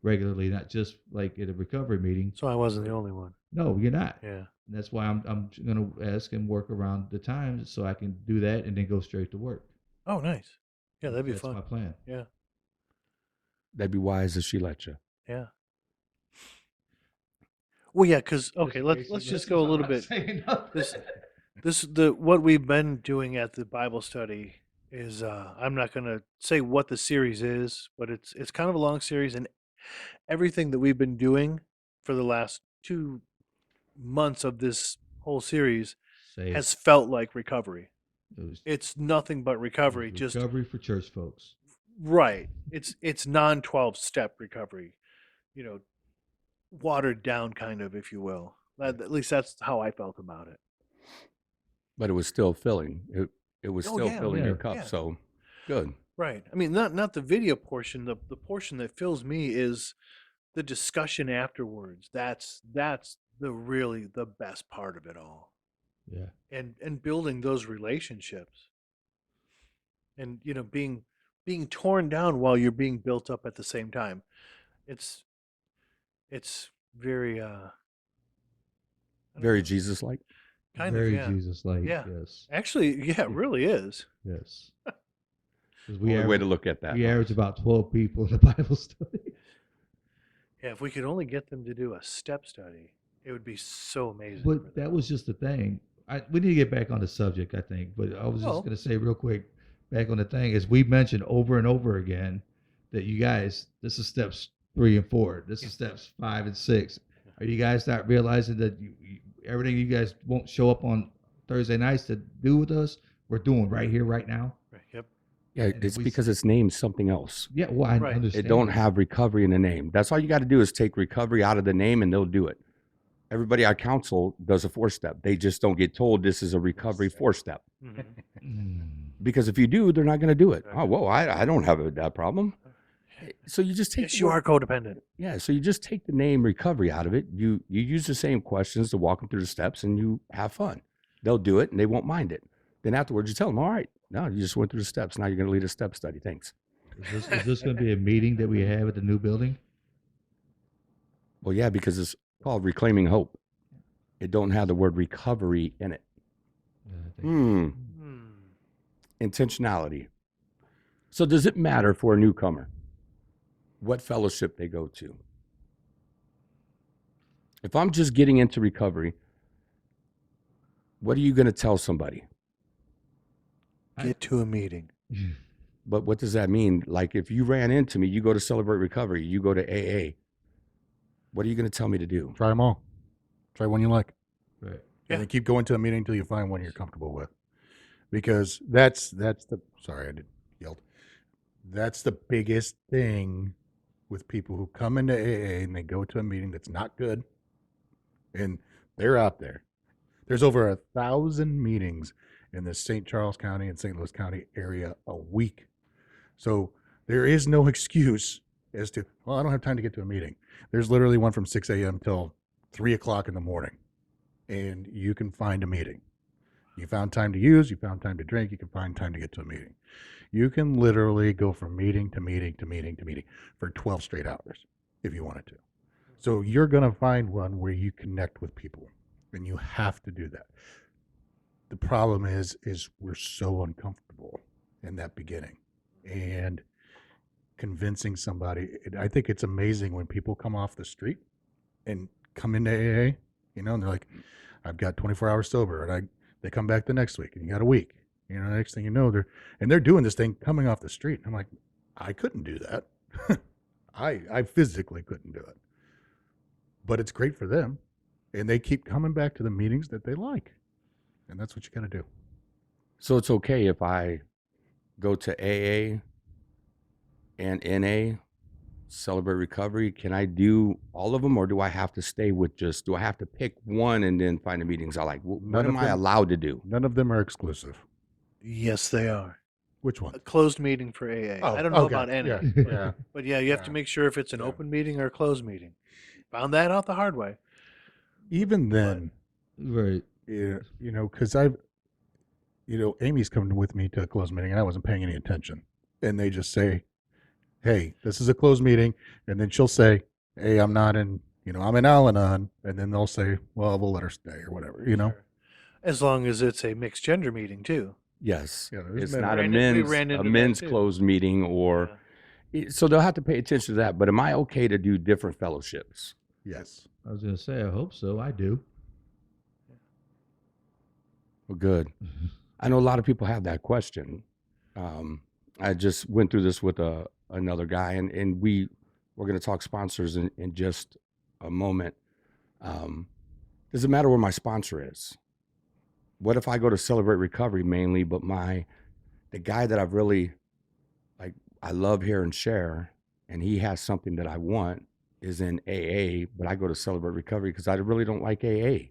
regularly, not just like at a recovery meeting. So I wasn't the only one. No, you're not. Yeah. And that's why I'm going to ask and work around the times so I can do that and then go straight to work. Oh, nice. Yeah, that'd be That's fun. my plan. Yeah. That'd be wise if she let you. Yeah. Well, yeah, because okay, let's just go a little bit. What we've been doing at the Bible study is I'm not going to say what the series is, but it's kind of a long series, and everything that we've been doing for the last 2 months of this whole series Say has felt like recovery. it was It's nothing but recovery. Just recovery for church folks. right. It's non 12-step recovery, watered down kind of, if you will. At least that's how I felt about it. But it was still filling. It was Oh, still yeah, filling your yeah, cup. yeah. So good. Right. I mean, not the video portion. The portion that fills me is the discussion afterwards. That's the best part of it all. Yeah. And building those relationships. And being torn down while you're being built up at the same time. It's very I don't Very know, Jesus like. kind Very of, yeah. Jesus-like. Yeah. Yes. Actually, yeah, it really is. Yes. 'Cause Only way to look at that. we average about 12 people in the Bible study. Yeah, if we could only get them to do a step study, it would be so amazing. But for that them. was just the thing. We need to get back on the subject, I think. But I was Well- just going to say real quick, back on the thing, as we mentioned over and over again, that you guys, this is steps 3 and 4. This is steps 5 and 6. Are you guys not realizing that everything you guys won't show up on Thursday nights to do with us, we're doing right here, right now? Right, yep. Yeah, And it's we- because it's named something else. Yeah, well, I Right. understand. It don't have recovery in the name. That's all you got to do is take recovery out of the name and they'll do it. Everybody I counsel does a 4-step. They just don't get told this is a recovery 4-step. Mhm. Mm. Because if you do, they're not going to do it. Right. Oh, whoa, I don't have that problem. So you just take Yes, the you word- are codependent. Yeah, so you just take the name recovery out of it. You use the same questions to walk them through the steps and you have fun. They'll do it and they won't mind it. Then afterwards you tell them, all right, no, you just went through the steps. Now you're going to lead a step study. Thanks. Is this going to be a meeting that we have at the new building? Well, yeah, because it's called Reclaiming Hope. It don't have the word recovery in it. Yeah, I think- Hmm. Intentionality. So does it matter for a newcomer what fellowship they go to? If I'm just getting into recovery, what are you going to tell somebody? Get to a meeting. But what does that mean? Like if you ran into me, you go to Celebrate Recovery, you go to AA. What are you going to tell me to do? Try them all. Try one you like. Right. Yeah. And then keep going to a meeting until you find one you're comfortable with. Because that's the sorry, I did yelled. That's the biggest thing with people who come into AA and they go to a meeting that's not good. And they're out there. There's over 1,000 meetings in the St. Charles County and St. Louis County area a week. So there is no excuse as to, well, I don't have time to get to a meeting. There's literally one from 6 a.m. till 3 o'clock in the morning. And you can find a meeting. You found time to use, you found time to drink, you can find time to get to a meeting. You can literally go from meeting to meeting to meeting to meeting for 12 straight hours if you wanted to. So you're going to find one where you connect with people, and you have to do that. The problem is we're so uncomfortable in that beginning, and convincing somebody. I think it's amazing when people come off the street and come into AA, and they're like, I've got 24 hours sober, and they come back the next week, and you got a week. The next thing you know, they're doing this thing coming off the street. I'm like, I couldn't do that. I physically couldn't do it. but it's great for them. And they keep coming back to the meetings that they like. And that's what you got to do. So it's okay if I go to AA and NA, Celebrate Recovery. Can I do all of them, or do I have to stay with do I have to pick one and then find the meetings I like? What am I allowed to do? None of them are exclusive. Yes, they are. Which one? A closed meeting for AA. Oh, I don't know okay. about any. Yeah, yeah. But yeah, you have to Yeah. make sure if it's an Yeah. open meeting or a closed meeting. Found that out the hard way. Even then, Right. yeah, because Amy's coming with me to a closed meeting and I wasn't paying any attention. And they just say, hey, this is a closed meeting. And then she'll say, hey, I'm not in, I'm in Al-Anon. And then they'll say, well, we'll let her stay or whatever, Sure. As long as it's a mixed gender meeting too. Yes, Yeah, there's it's men- not a We men's ran into that men's too. closed meeting, or so they'll have to pay attention to that. But am I okay to do different fellowships? Yes. I was going to say, I hope so. I do. Well, good. I know a lot of people have that question. I just went through this with another guy, and we're going to talk sponsors in just a moment. Does it matter where my sponsor is? What if I go to Celebrate Recovery mainly, but the guy that I've really, like, I love, hear, and share, and he has something that I want is in AA, but I go to Celebrate Recovery because I really don't like AA.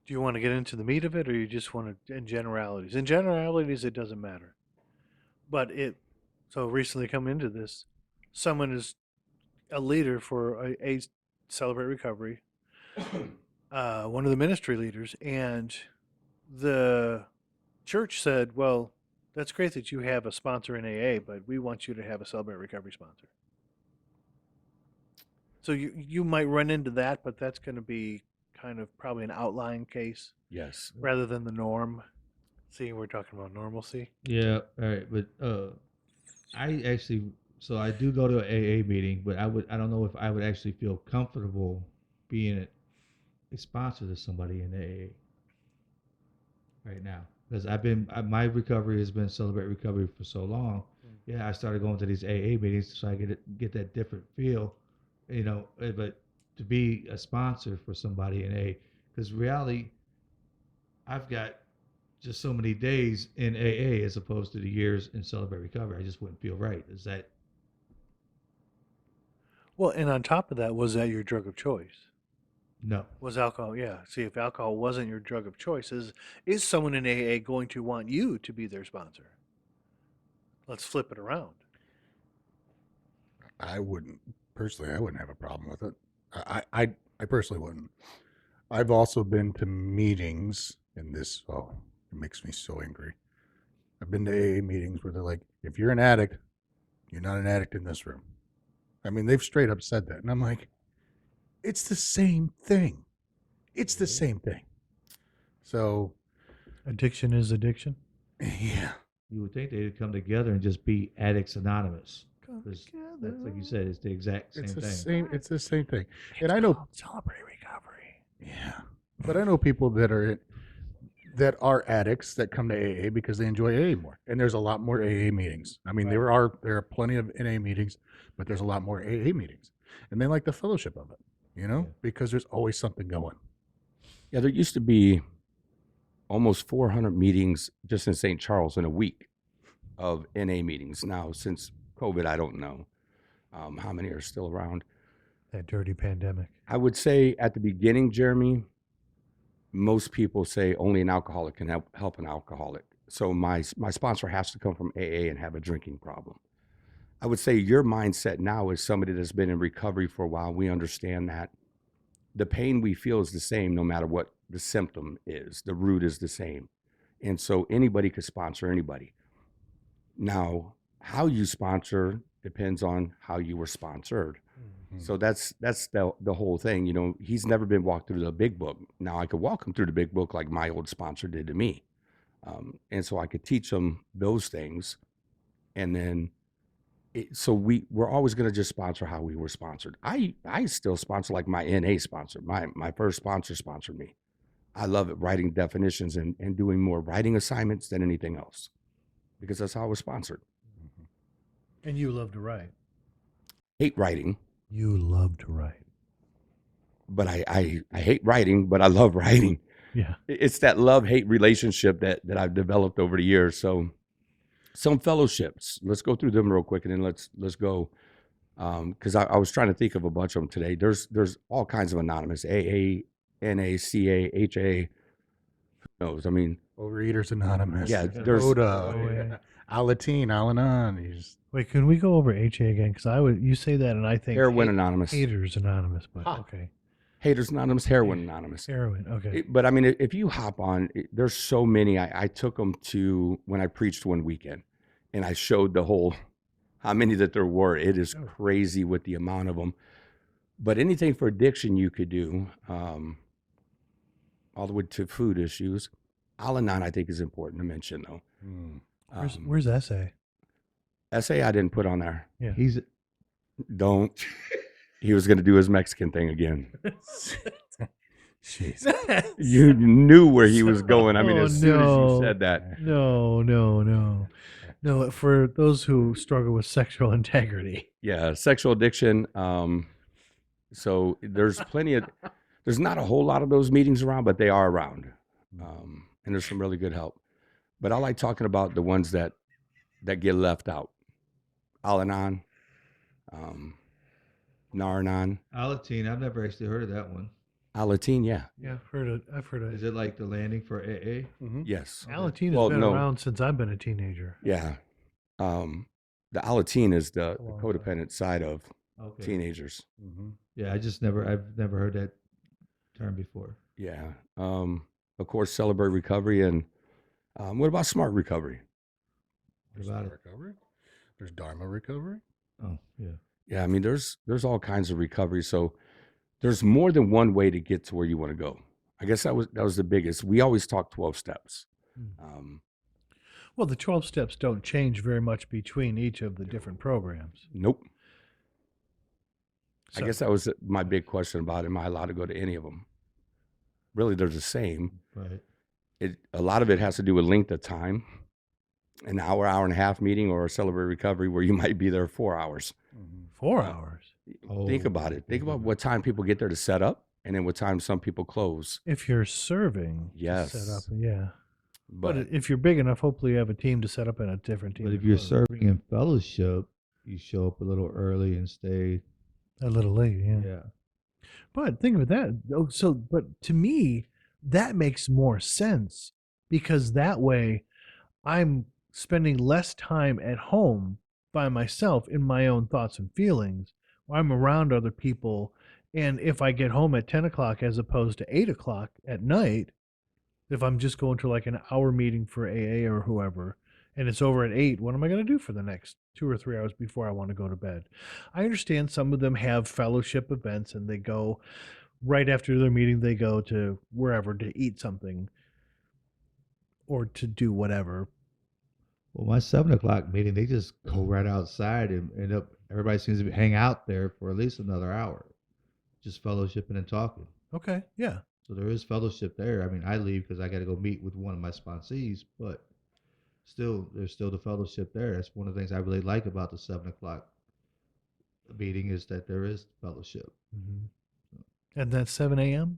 Do you want to get into the meat of it, or you just want to in generalities? In generalities, it doesn't matter. But so recently come into this, someone is a leader for a Celebrate Recovery, one of the ministry leaders, and the church said, well, that's great that you have a sponsor in AA, but we want you to have a Celebrate Recovery sponsor. So you might run into that, but that's going to be kind of probably an outlying case Yes. rather than the norm. See, we're talking about normalcy. Yeah. All right. But I actually, so I do go to an AA meeting, but I don't know if I would actually feel comfortable being a sponsor to somebody in AA right now, because my recovery has been Celebrate Recovery for so long. Yeah, I started going to these AA meetings so I get that different feel, but to be a sponsor for somebody in AA, because reality, I've got just so many days in AA as opposed to the years in Celebrate Recovery. I just wouldn't feel right. Is that? Well, and on top of that, was that your drug of choice? No. Was alcohol? Yeah. See, if alcohol wasn't your drug of choice, is someone in AA going to want you to be their sponsor? Let's flip it around. I wouldn't have a problem with it. I personally wouldn't. I've also been to meetings, and it makes me so angry. I've been to AA meetings where they're like, if you're an addict, you're not an addict in this room. I mean, they've straight up said that. And I'm like, it's the same thing. It's the same thing. So, Addiction is addiction. yeah. You would think they'd come together and just be Addicts Anonymous. Because that's, like you said, it's the exact same thing. It's the same thing. And I know Celebrate Recovery. Yeah. But I know people that are addicts that come to AA because they enjoy AA more. And there's a lot more AA meetings. I mean, there are plenty of NA meetings, but there's a lot more AA meetings. And they like the fellowship of it, because there's always something going. Yeah, there used to be almost 400 meetings just in St. Charles in a week of NA meetings. Now, since COVID, I don't know how many are still around. That dirty pandemic. I would say at the beginning, Jeremy, most people say only an alcoholic can help an alcoholic. So my sponsor has to come from AA and have a drinking problem. I would say your mindset now is somebody that's been in recovery for a while. We understand that the pain we feel is the same no matter what the symptom is. The root is the same. And so anybody could sponsor anybody. Now, how you sponsor depends on how you were sponsored. So that's the whole thing. He's never been walked through the big book. Now I could walk him through the big book like my old sponsor did to me. And so I could teach him those things. And then, we're always going to just sponsor how we were sponsored. I still sponsor like my NA sponsor. My first sponsor sponsored me. I love it, writing definitions and doing more writing assignments than anything else, because that's how I was sponsored. And you love to write. Hate writing. You love to write. but I hate writing, but I love writing. Yeah. It's that love-hate relationship that I've developed over the years. So some fellowships, let's go through them real quick, and then let's go. Because I was trying to think of a bunch of them today. There's all kinds of anonymous, AA, NA, CA, HA. Who knows? I mean, Overeaters Anonymous. Yeah, there's- Oda, Alateen, Al-Anon. Wait, can we go over HA again? Because you say that, and I think Heroin Anonymous, Haters Anonymous, but Ha. okay, Haters Anonymous, Heroin Anonymous. heroin. Okay, But I mean, if you hop on, there's so many. I took them to when I preached one weekend, and I showed the whole how many that there were. It is crazy with the amount of them. But anything for addiction you could do, all the way to food issues. Al-Anon, I think, is important to mention, though. where's SA? SA I didn't put on there. Yeah, He's Don't. He was going to do his Mexican thing again. Jeez. You knew where he was going. I mean, Oh, as soon as no. you said that. No. For those who struggle with sexual integrity, Yeah, sexual addiction. So there's plenty of, there's not a whole lot of those meetings around, but they are around. And there's some really good help. But I like talking about the ones that get left out. Al-Anon, Nar-Anon, Alateen. I've never actually heard of that one. Alateen, yeah. yeah, I've heard of Is it. it like the landing for AA? Yes. Alateen has Well, been no. around since I've been a teenager. Yeah. The Alateen is the A long codependent side of Okay. teenagers. Yeah, I've never heard that term before. Yeah. Of course, Celebrate Recovery. And what about Smart Recovery? What about it? Recovery. There's Dharma Recovery. Oh, yeah. Yeah, I mean, there's all kinds of recovery. So there's more than one way to get to where you want to go. I guess that was the biggest. We always talk 12 steps. Well, the 12 steps don't change very much between each of the different programs. Nope. I So- guess that was my big question about, am I allowed to go to any of them? Really, they're the same. Right. A lot of it has to do with length of time. An hour and a half meeting, or a Celebrate Recovery where you might be there 4 hours. 4 hours. Think about it. Think about what time people get there to set up, and then what time some people close. If you're serving, to Yes. set up, yeah. But But if you're big enough, hopefully you have a team to set up and a different team. But to if you're close. serving in fellowship, you show up a little early and stay. A little late, yeah. Yeah. But think of that. But to me, that makes more sense because that way I'm spending less time at home by myself in my own thoughts and feelings. I'm around other people. And if I get home at 10 o'clock as opposed to 8 o'clock at night, if I'm just going to like an hour meeting for AA or whoever, and it's over at 8, what am I going to do for the next 2 or 3 hours before I want to go to bed? I understand some of them have fellowship events and they go right after their meeting, they go to wherever to eat something or to do whatever. Well, my 7 o'clock meeting, they just go right outside and end up. Everybody seems to hang out there for at least another hour, just fellowshipping and talking. Okay, yeah. So there is fellowship there. I mean, I leave because I got to go meet with one of my sponsees, but still, there's still the fellowship there. That's one of the things I really like about the 7 o'clock meeting is that there is fellowship. And that's 7 a.m.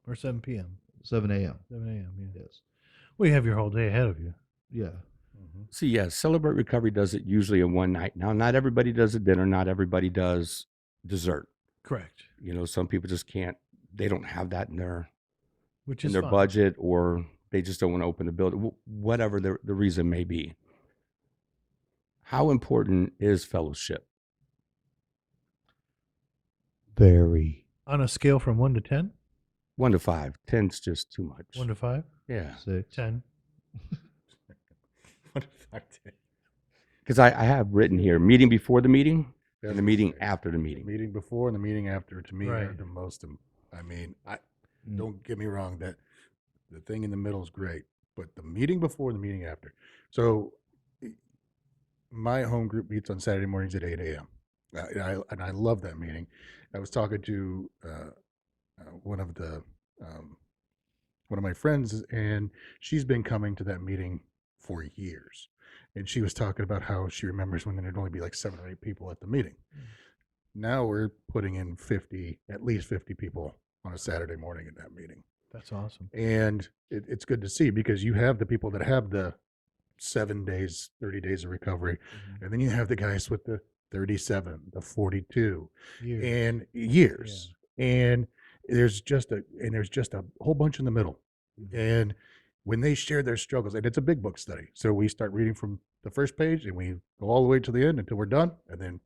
or 7 p.m.? 7 a.m. 7 a.m., yeah. Yes. Well, you have your whole day ahead of you. Yeah. see, yeah, Celebrate Recovery does it usually in one night. Now, not everybody does a dinner. Not everybody does dessert. Correct. You know, some people just can't. They don't have that in their Which in is their fine. budget, or they just don't want to open the building. Whatever the reason may be. How important is fellowship? Very. On a scale from 1 to 10? 1 to 5. 10's just too much. 1 to 5? Yeah, 6. 10. What the fuck, dude? because I have written here meeting before the meeting and the meeting after the The meeting. meeting before and the meeting after, to me, are Right. the most. I mean, don't get me wrong, that the thing in the middle is great, but the meeting before and the meeting after. So my home group meets on Saturday mornings at 8 a.m. And I love that meeting. I was talking to one of my friends, and she's been coming to that meeting for years. And she was talking about how she remembers when there'd only be like 7 or 8 people at the meeting. Now we're putting in at least 50 people on a Saturday morning in that meeting. That's awesome. And it's good to see because you have the people that have the 7 days, 30 days of recovery. And then you have the guys with the 37, the 42 Years. and years. And there's just a whole bunch in the middle. And when they share their struggles, and it's a big book study. So we start reading from the first page and we go all the way to the end until we're done. And then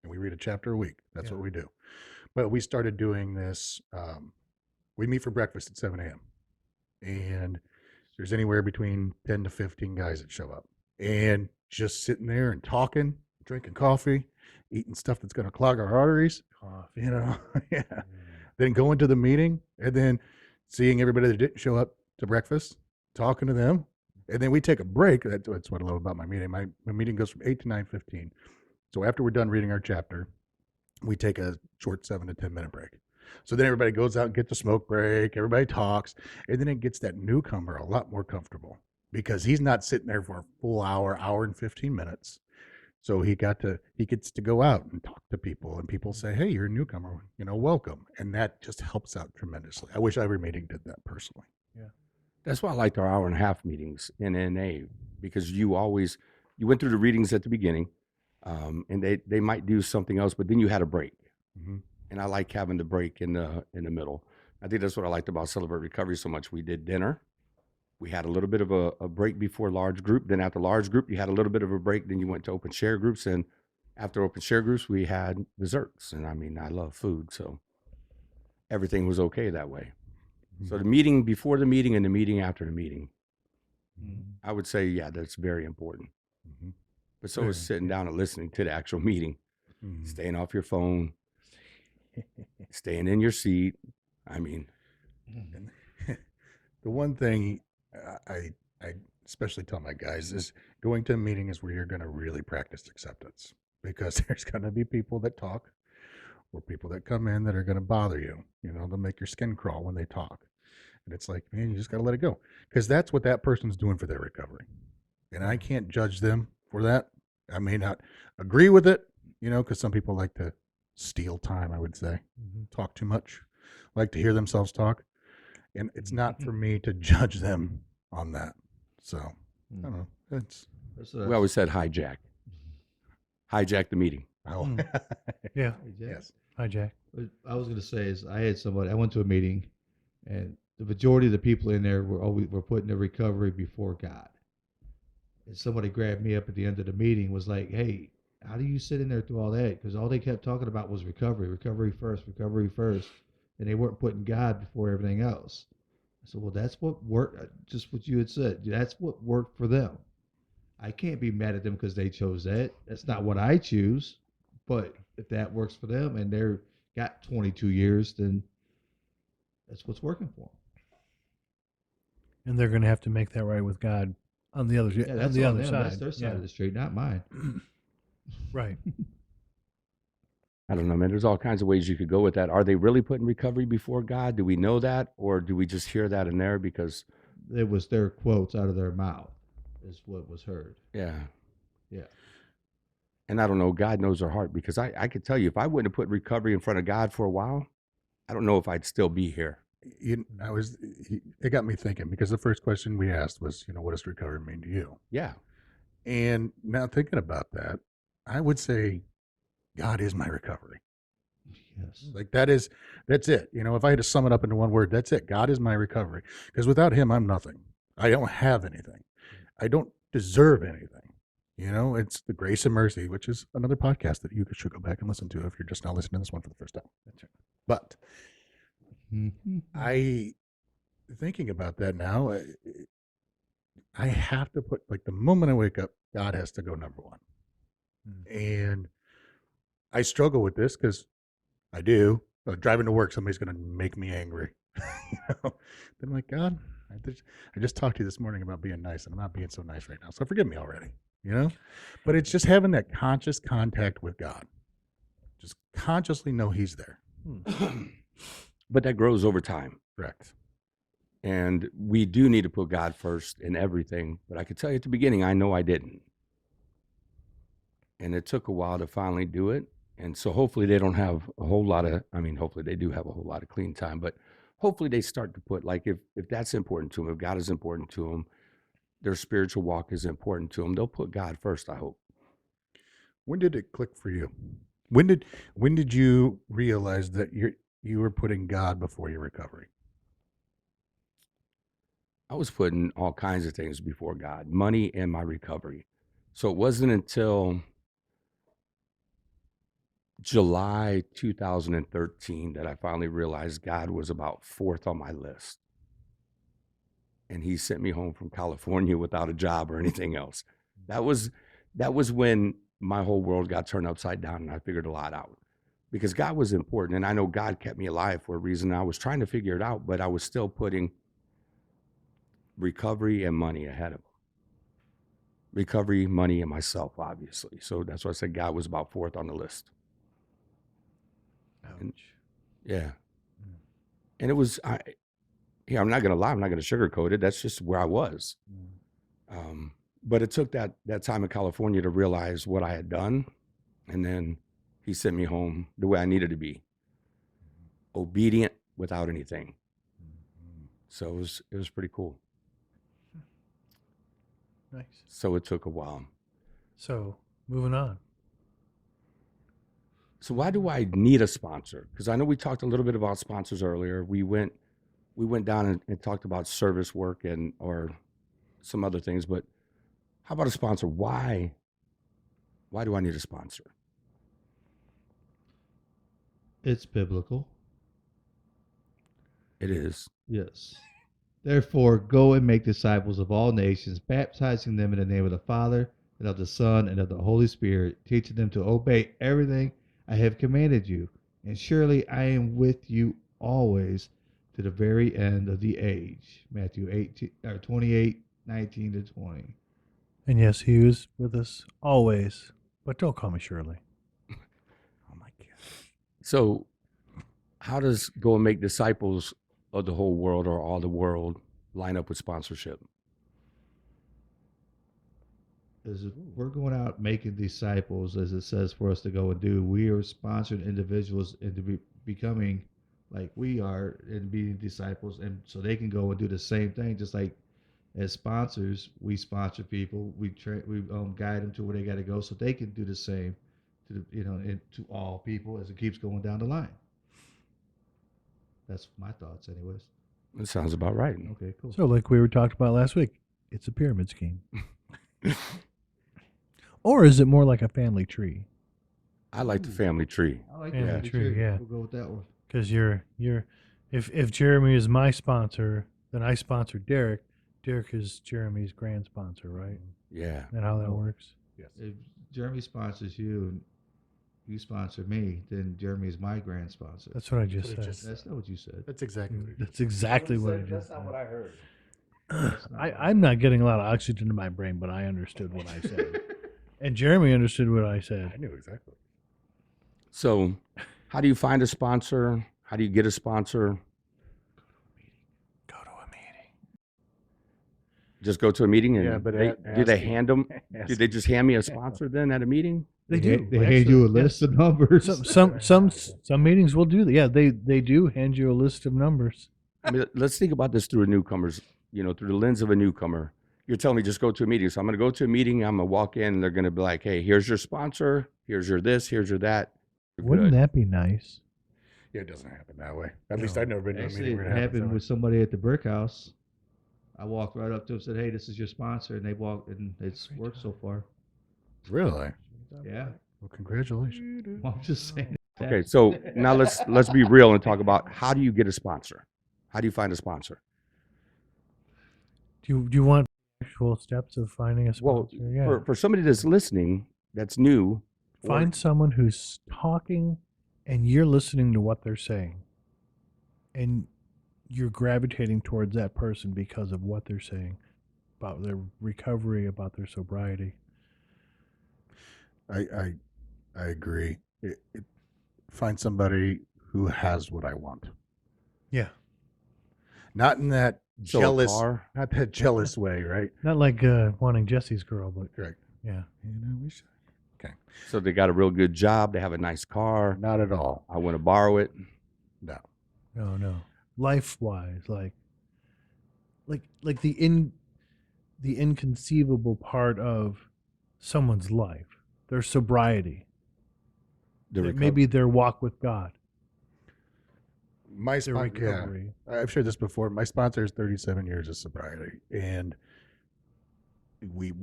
we read a chapter a week. That's what we do. But we started doing this. We meet for breakfast at 7 a.m. And there's anywhere between 10 to 15 guys that show up. And just sitting there and talking, drinking coffee, eating stuff that's going to clog our arteries. Coffee. You know, Then going to the meeting and then seeing everybody that didn't show up to breakfast, talking to them. And then we take a break. That's what I love about my meeting. My meeting goes from 8 to 9:15. So after we're done reading our chapter, we take a short 7 to 10 minute break. So then everybody goes out and gets a smoke break. Everybody talks. And then it gets that newcomer a lot more comfortable because he's not sitting there for a full hour and 15 minutes. So he gets to go out and talk to people, and people say, "Hey, you're a newcomer, welcome." And that just helps out tremendously. I wish every meeting did that personally. That's why I liked our 1.5 hour meetings in NA, because you went through the readings at the beginning, and they might do something else, but then you had a break. Mm-hmm. And I like having the break in the middle. I think that's what I liked about Celebrate Recovery so much. We did dinner. We had a little bit of a break before large group. Then after large group, you had a little bit of a break. Then you went to open share groups. And after open share groups, we had desserts. And I mean, I love food, so everything was okay that way. Mm-hmm. So the meeting before the meeting and the meeting after the meeting, I would say, yeah, that's very important. Mm-hmm. But so is sitting down and listening to the actual meeting, staying off your phone, staying in your seat. I mean, the one thing I especially tell my guys is going to a meeting is where you're going to really practice acceptance, because there's going to be people that talk or people that come in that are going to bother you. They'll make your skin crawl when they talk. And it's like, man, you just got to let it go, because that's what that person's doing for their recovery. And I can't judge them for that. I may not agree with it, because some people like to steal time, I would say, talk too much, like to hear themselves talk. And it's not for me to judge them on that. So, I don't know. we always said hijack the meeting. Oh, Yeah. yes. Hi, Jack. What I was going to say is I went to a meeting, and the majority of the people in there were putting their recovery before God. And somebody grabbed me up at the end of the meeting, was like, "Hey, how do you sit in there through all that?" Because all they kept talking about was recovery first. And they weren't putting God before everything else. I said, well, that's what worked, just what you had said. That's what worked for them. I can't be mad at them because they chose that. That's not what I choose. But if that works for them and they're got 22 years, then that's what's working for them. And they're going to have to make that right with God on the other, That's on the on other them. side. That's their side of the street, not mine. Right. I don't know, man. There's all kinds of ways you could go with that. Are they really putting recovery before God? Do we know that? Or do we just hear that in there because It was their quotes out of their mouth is what was heard. Yeah. Yeah. And I don't know, God knows our heart, because I could tell you, if I wouldn't have put recovery in front of God for a while, I don't know if I'd still be here. It got me thinking, because the first question we asked was, what does recovery mean to you? Yeah. And now thinking about that, I would say God is my recovery. Yes. Like that's it. If I had to sum it up into one word, that's it. God is my recovery. Because without him, I'm nothing. I don't have anything. I don't deserve anything. It's the grace and mercy, which is another podcast that you should go back and listen to if you're just now listening to this one for the first time. That's right. But thinking about that now, I have to put, like, the moment I wake up, God has to go number one. And I struggle with this because I do. Driving to work, somebody's going to make me angry. Then I'm like, God, I just talked to you this morning about being nice, and I'm not being so nice right now. So forgive me already, But it's just having that conscious contact with God. Just consciously know he's there. But that grows over time. Correct. And we do need to put God first in everything. But I could tell you at the beginning, I know I didn't. And it took a while to finally do it. And so hopefully they don't have a whole lot of, I mean, hopefully they do have a whole lot of clean time, but hopefully they start to put, like, if that's important to them, if God is important to them, their spiritual walk is important to them, they'll put God first, I hope. When did it click for you? When did you realize that you were putting God before your recovery? I was putting all kinds of things before God, money and my recovery. So it wasn't until July 2013 that I finally realized God was about fourth on my list. And he sent me home from California without a job or anything else. That was when my whole world got turned upside down and I figured a lot out. Because God was important, and I know God kept me alive for a reason. I was trying to figure it out, but I was still putting recovery and money ahead of him. Recovery, money, and myself, obviously. So that's why I said God was about fourth on the list. And, yeah. And it was, I'm not going to lie. I'm not going to sugarcoat it. That's just where I was. But it took that time in California to realize what I had done. And then he sent me home the way I needed to be. Obedient without anything. So it was pretty cool. Nice. So it took a while. So moving on. So why do I need a sponsor? Because I know we talked a little bit about sponsors earlier. We went down and talked about service work or some other things, but how about a sponsor? Why do I need a sponsor? It's biblical. It is. Yes. Therefore, go and make disciples of all nations, baptizing them in the name of the Father, and of the Son, and of the Holy Spirit, teaching them to obey everything I have commanded you. And surely I am with you always to the very end of the age. Matthew 28:19-20. And yes, he is with us always, but don't call me Shirley. Oh my God. So how does go and make disciples of the whole world or all the world line up with sponsorship? As if we're going out making disciples, as it says for us to go and do, we are sponsoring individuals into becoming like we are and being disciples, and so they can go and do the same thing. Just like as sponsors, we sponsor people, we guide them to where they got to go, so they can do the same to to all people as it keeps going down the line. That's my thoughts, anyways. That sounds about right. Okay, cool. So like we were talked about last week, it's a pyramid scheme. Or is it more like a family tree? I like the family tree. I like Yeah, that. true, yeah. We'll go with that one. Because if Jeremy is my sponsor, then I sponsor Derek. Derek is Jeremy's grand sponsor, right? Yeah. Is that how that works? Yes. If Jeremy sponsors you and you sponsor me, then Jeremy is my grand sponsor. That's what I just That's what said. it just- That's not what you said. That's exactly what it is. That's exactly what I just said. I heard. That's not what I I'm not getting a lot of oxygen to my brain, but I understood what I said. And Jeremy understood what I said. I knew exactly. So how do you find a sponsor? How do you get a sponsor? Go to a meeting. Just go to a meeting and Yeah, but do they ask him. hand them? Ask Do they just hand me a sponsor then at a meeting? They do. They hand you a list of numbers. Some meetings will do that. Yeah, they do hand you a list of numbers. I mean, let's think about this through a newcomer's, through the lens of a newcomer. You're telling me just go to a meeting. So I'm going to go to a meeting. I'm going to walk in and they're going to be like, hey, here's your sponsor. Here's your this. Here's your that. You're Wouldn't good. that be nice? Yeah, it doesn't happen that way. At least No. I've never been to a Actually, meeting it where it happens happened that way. with somebody at the brick house. I walked right up to him and said, hey, this is your sponsor. And they walked, and it's worked so far. Really? Yeah. Well, congratulations. Well, I'm just saying. that. Okay, so now let's be real and talk about how do you get a sponsor? How do you find a sponsor? Do you want actual steps of finding a Well, sponsor? Yeah. for somebody that's listening, that's new, or- Find someone who's talking and you're listening to what they're saying. And you're gravitating towards that person because of what they're saying about their recovery, about their sobriety. I agree. Find somebody who has what I want. Yeah. Not in that So a jealous, car? not that jealous way, right? Not like wanting Jesse's girl, but Correct. yeah. You know, we should. Okay. So they got a real good job. They have a nice car. Not at all. I want to borrow it. No. No. Life wise, like the inconceivable part of someone's life, their sobriety, maybe their walk with God, My their sponsor, recovery. yeah, I've shared this before. My sponsor is 37 years of sobriety, and we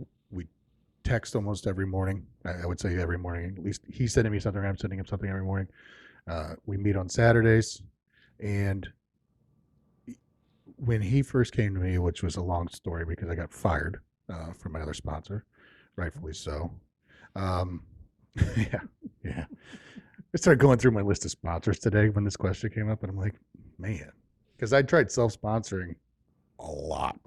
text almost every morning. I would say every morning. At least he's sending me something. I'm sending him something every morning. We meet on Saturdays, and when he first came to me, which was a long story because I got fired from my other sponsor, rightfully so. Yeah. I started going through my list of sponsors today when this question came up, and I'm like, man, because I tried self-sponsoring a lot,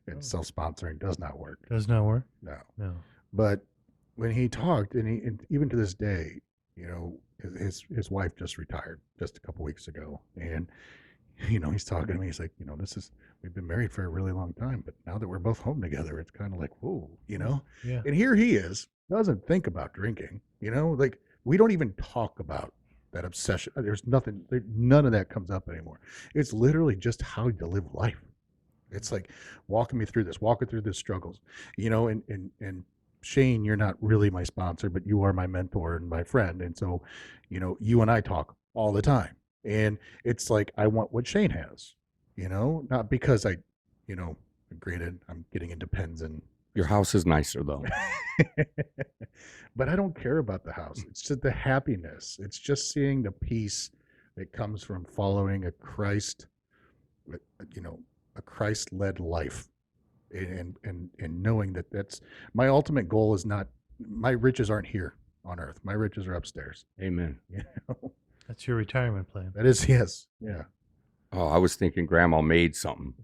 and self-sponsoring does not work. Does not work. No. But when he talked, and even to this day, you know, his wife just retired just a couple weeks ago, and you know, he's talking to me. He's like, you know, we've been married for a really long time, but now that we're both home together, it's kind of like, whoa, you know? Yeah. And here he is, doesn't think about drinking, you know? Like, we don't even talk about that obsession. There's none of that comes up anymore. It's literally just how to live life. It's like walking through this struggles, you know, and Shane, you're not really my sponsor, but you are my mentor and my friend. And so, you know, you and I talk all the time. And it's like, I want what Shane has, you know, not because you know, granted, I'm getting into pens and Your house is nicer, though. but I don't care about the house. It's just the happiness. It's just seeing the peace that comes from following a Christ, you know, a Christ-led life, and knowing that that's my ultimate goal. Is not my riches aren't here on earth. My riches are upstairs. Amen. You know? That's your retirement plan. That is, yes. Yeah. Oh, I was thinking Grandma made something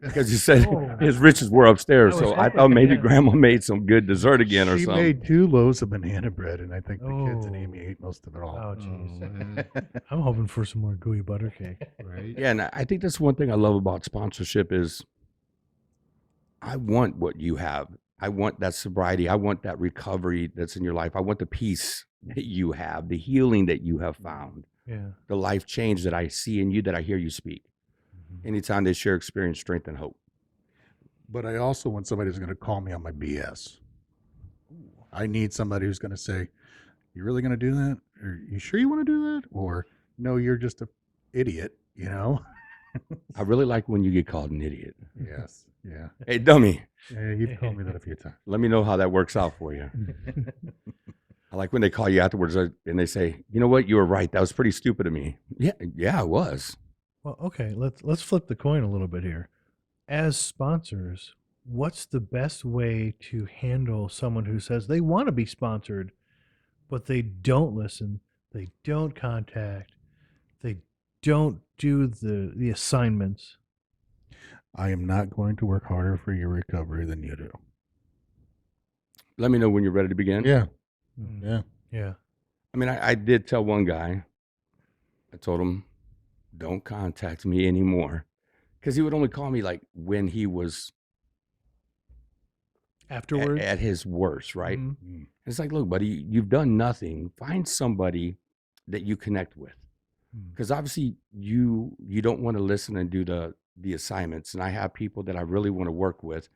because you said Oh. his riches were upstairs. I was So I hoping, thought maybe yeah. Grandma made some good dessert again or She something. made 2 loaves of banana bread, and I think the kids and Oh. Amy ate most of it all. Oh, jeez. man. I'm hoping for some more gooey butter cake. Right? Yeah, and I think that's one thing I love about sponsorship is I want what you have. I want that sobriety. I want that recovery that's in your life. I want the peace that you have, the healing that you have found, Yeah. the life change that I see in you, that I hear you speak. Anytime they share experience, strength, and hope. But I also want somebody who's going to call me on my BS. I need somebody who's going to say, "You really going to do that? Are you sure you want to do that?" Or, "No, you're just an idiot." You know? I really like when you get called an idiot. Yes. Yeah. Hey, dummy, Yeah. You've called me that a few times. let me know how that works out for you. I like when they call you afterwards and they say, "You know what? You were right. That was pretty stupid of me." Yeah, it was. Well, okay, let's flip the coin a little bit here. As sponsors, what's the best way to handle someone who says they want to be sponsored, but they don't listen, they don't contact, they don't do the assignments? I am not going to work harder for your recovery than you do. Let me know when you're ready to begin. Yeah. Mm. Yeah. Yeah. I mean, I did tell one guy, I told him, don't contact me anymore. Because he would only call me like when he was Afterwards? at his worst, right? Mhm. Mm. It's like, look, buddy, you've done nothing. Find somebody that you connect with. Mm. Because obviously you don't want to listen and do the assignments. And I have people that I really want to work with,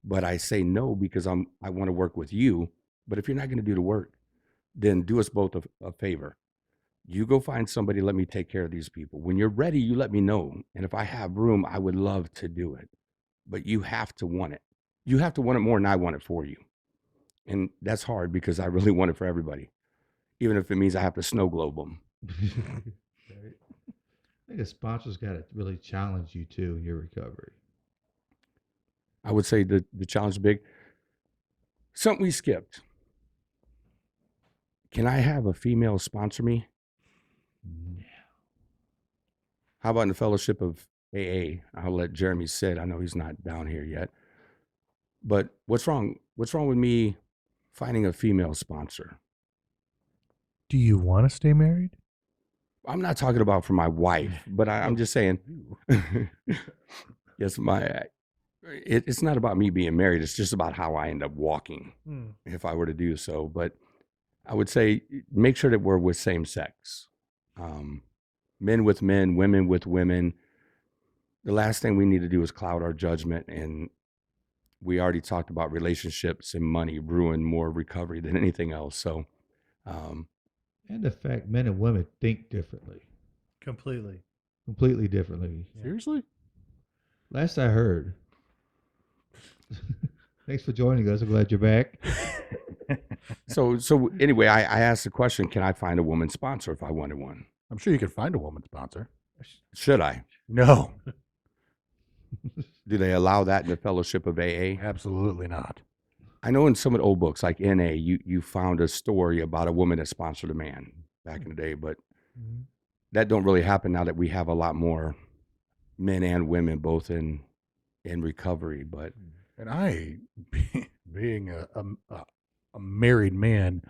but I say no because I want to work with you. But if you're not going to do the work, then do us both a favor. You go find somebody, let me take care of these people. When you're ready, you let me know. And if I have room, I would love to do it. But you have to want it. You have to want it more than I want it for you. And that's hard because I really want it for everybody, even if it means I have to snow globe them. Right. I think a sponsor's got to really challenge you too in your recovery. I would say the challenge is big. Something we skipped. Can I have a female sponsor me? How about in the fellowship of AA? I'll let Jeremy sit. I know he's not down here yet. But what's wrong? What's wrong with me finding a female sponsor? Do you want to stay married? I'm not talking about for my wife, but I'm just saying. Yes, It's not about me being married. It's just about how I end up walking Hmm. if I were to do so. But I would say make sure that we're with same sex, men with men, women with women. The last thing we need to do is cloud our judgment. And we already talked about relationships and money ruin more recovery than anything else. So, And the fact men and women think differently, Completely. completely differently. Yeah. Seriously? Last I heard. Thanks for joining us. I'm glad you're back. so anyway, I asked the question: can I find a woman sponsor if I wanted one? I'm sure you could find a woman sponsor. Should I? No, Do they allow that in the Fellowship of AA? absolutely not. I know in some of the old books, like NA, you found a story about a woman that sponsored a man back in the day, but Mhm. that don't really happen now that we have a lot more men and women both in recovery. But And being a married man,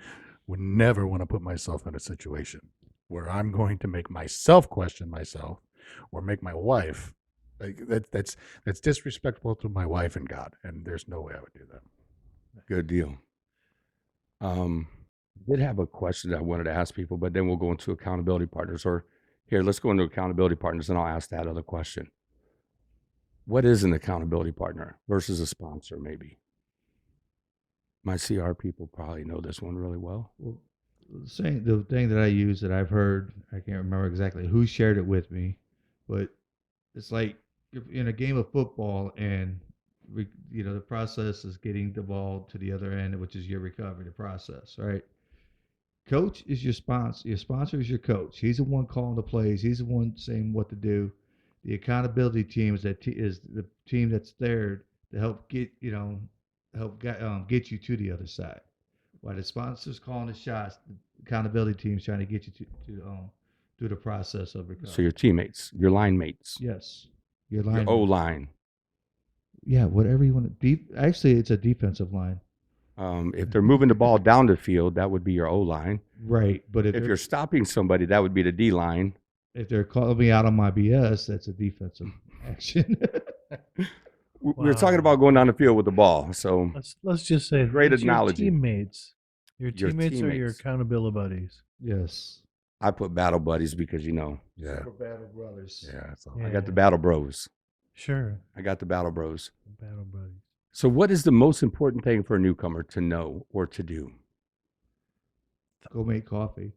would never want to put myself in a situation where I'm going to make myself question myself, or make my wife like that's disrespectful to my wife and God. And there's no way I would do that. good deal. Did have a question that I wanted to ask people, but then we'll go into accountability partners. Or here, let's go into accountability partners, and I'll ask that other question. What is an accountability partner versus a sponsor, maybe? My CR people probably know this one really well. Well, the thing that I use that I've heard, I can't remember exactly who shared it with me, but it's like you're in a game of football and the process is getting the ball to the other end, which is your recovery, the process, right? Coach is your sponsor. Your sponsor is your coach. He's the one calling the plays. He's the one saying what to do. The accountability team is is the team that's there to help get get you to the other side. While the sponsor's calling the shots, the accountability team's trying to get you to through the process of recovery. So your teammates, your line mates, Yes, your your line. O line. Yeah, whatever you want to. Actually, it's a defensive line. If they're moving the ball down the field, that would be your O line. Right, but If you're stopping somebody, that would be the D line. if they're calling me out on my BS, that's a defensive action. We were talking Wow. about going down the field with the ball. So Let's just say Great it's your analogy. teammates. Your Your teammates are your teammates. accountability buddies. Yes. I put battle buddies because, Yeah, Super Battle Brothers. yeah. That's all. Yeah. I got the battle bros. Sure. I got the battle bros. Battle buddies. So what is the most important thing for a newcomer to know or to do? Go make coffee.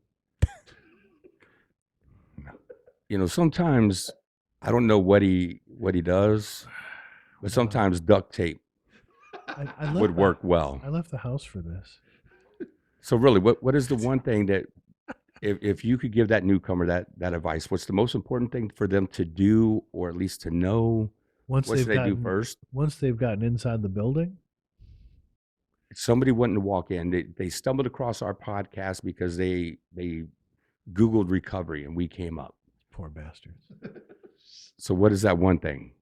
You know, sometimes I don't know what he does, but sometimes duct tape I left would the- work well. I left the house for this. So really, what is the one thing that if you could give that newcomer that advice, what's the most important thing for them to do, or at least to know? Once What they've should they do gotten first? once they've gotten inside the building, Somebody wanting to walk in, they stumbled across our podcast because they Googled recovery and we came up. poor bastards. So what is that one thing?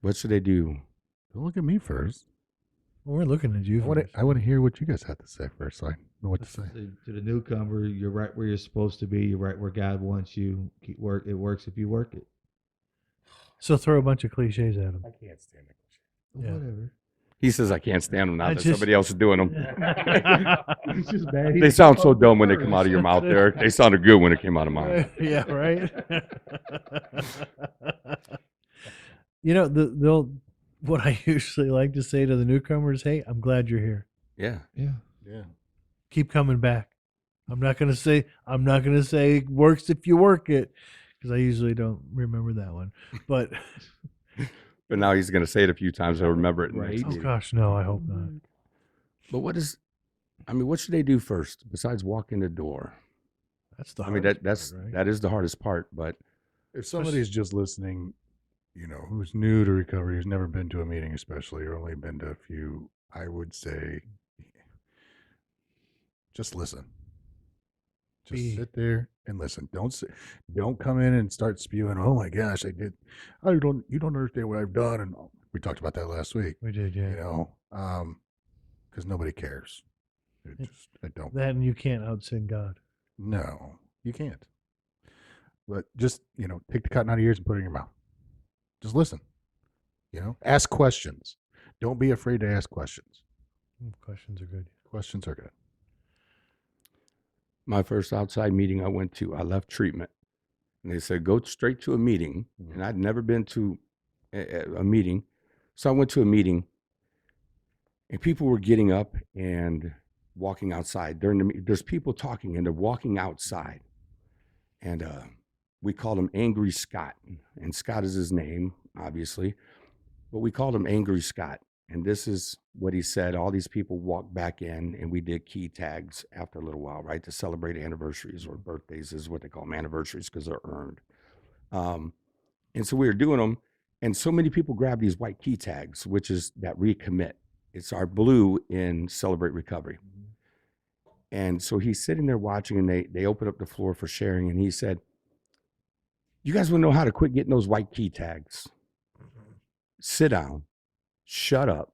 What should they do? Don't look at me first. Well, we're looking at you. I want to hear what you guys have to say first, so I know what to say. To the newcomer, you're right where you're supposed to be. You're right where God wants you. Keep work. It works if you work it. So throw a bunch of cliches at them. can't stand it. Yeah. Whatever. He says I can't stand them now I that just- somebody else is doing them. It's just bad. They sound so dumb when they come out of your mouth, Derek. They sounded good when it came out of mine. Yeah, right. You know, they'll. What I usually like to say to the newcomers, "Hey, I'm glad you're here. Yeah. Yeah. Yeah. Keep coming back." I'm not gonna say it works if you work it, because I usually don't remember that one. But But now he's going to say it a few times. I'll remember it. Right. Next oh meeting. gosh, no, I hope not. But what should they do first besides walk in the door? That's the I mean, hardest that's part, right? that is the hardest part. But If somebody's just listening, who's new to recovery, who's never been to a meeting, especially, or only been to a few, I would say, just listen. Just sit there and listen. Don't come in and start spewing. Oh my gosh, you don't understand what I've done. And we talked about that last week. We did, yeah. Because nobody cares. I don't. That and you can't out-sin God. No, you can't. But just take the cotton out of your ears and put it in your mouth. Just listen. Ask questions. Don't be afraid to ask questions. Questions are good. Questions are good. My first outside meeting I went to, I left treatment, and they said, go straight to a meeting. And I'd never been to a meeting. So I went to a meeting, and people were getting up and walking outside. There's people talking, and they're walking outside. And we called him Angry Scott. And Scott is his name, obviously. But we called him Angry Scott. And this is what he said. All these people walked back in, and we did key tags after a little while, right, to celebrate anniversaries or birthdays is what they call them, anniversaries, because they're earned. And so we were doing them, and so many people grabbed these white key tags, which is that recommit. It's our blue in Celebrate Recovery. And so he's sitting there watching, and they opened up the floor for sharing, and he said, you guys want to know how to quit getting those white key tags? Sit down, shut up,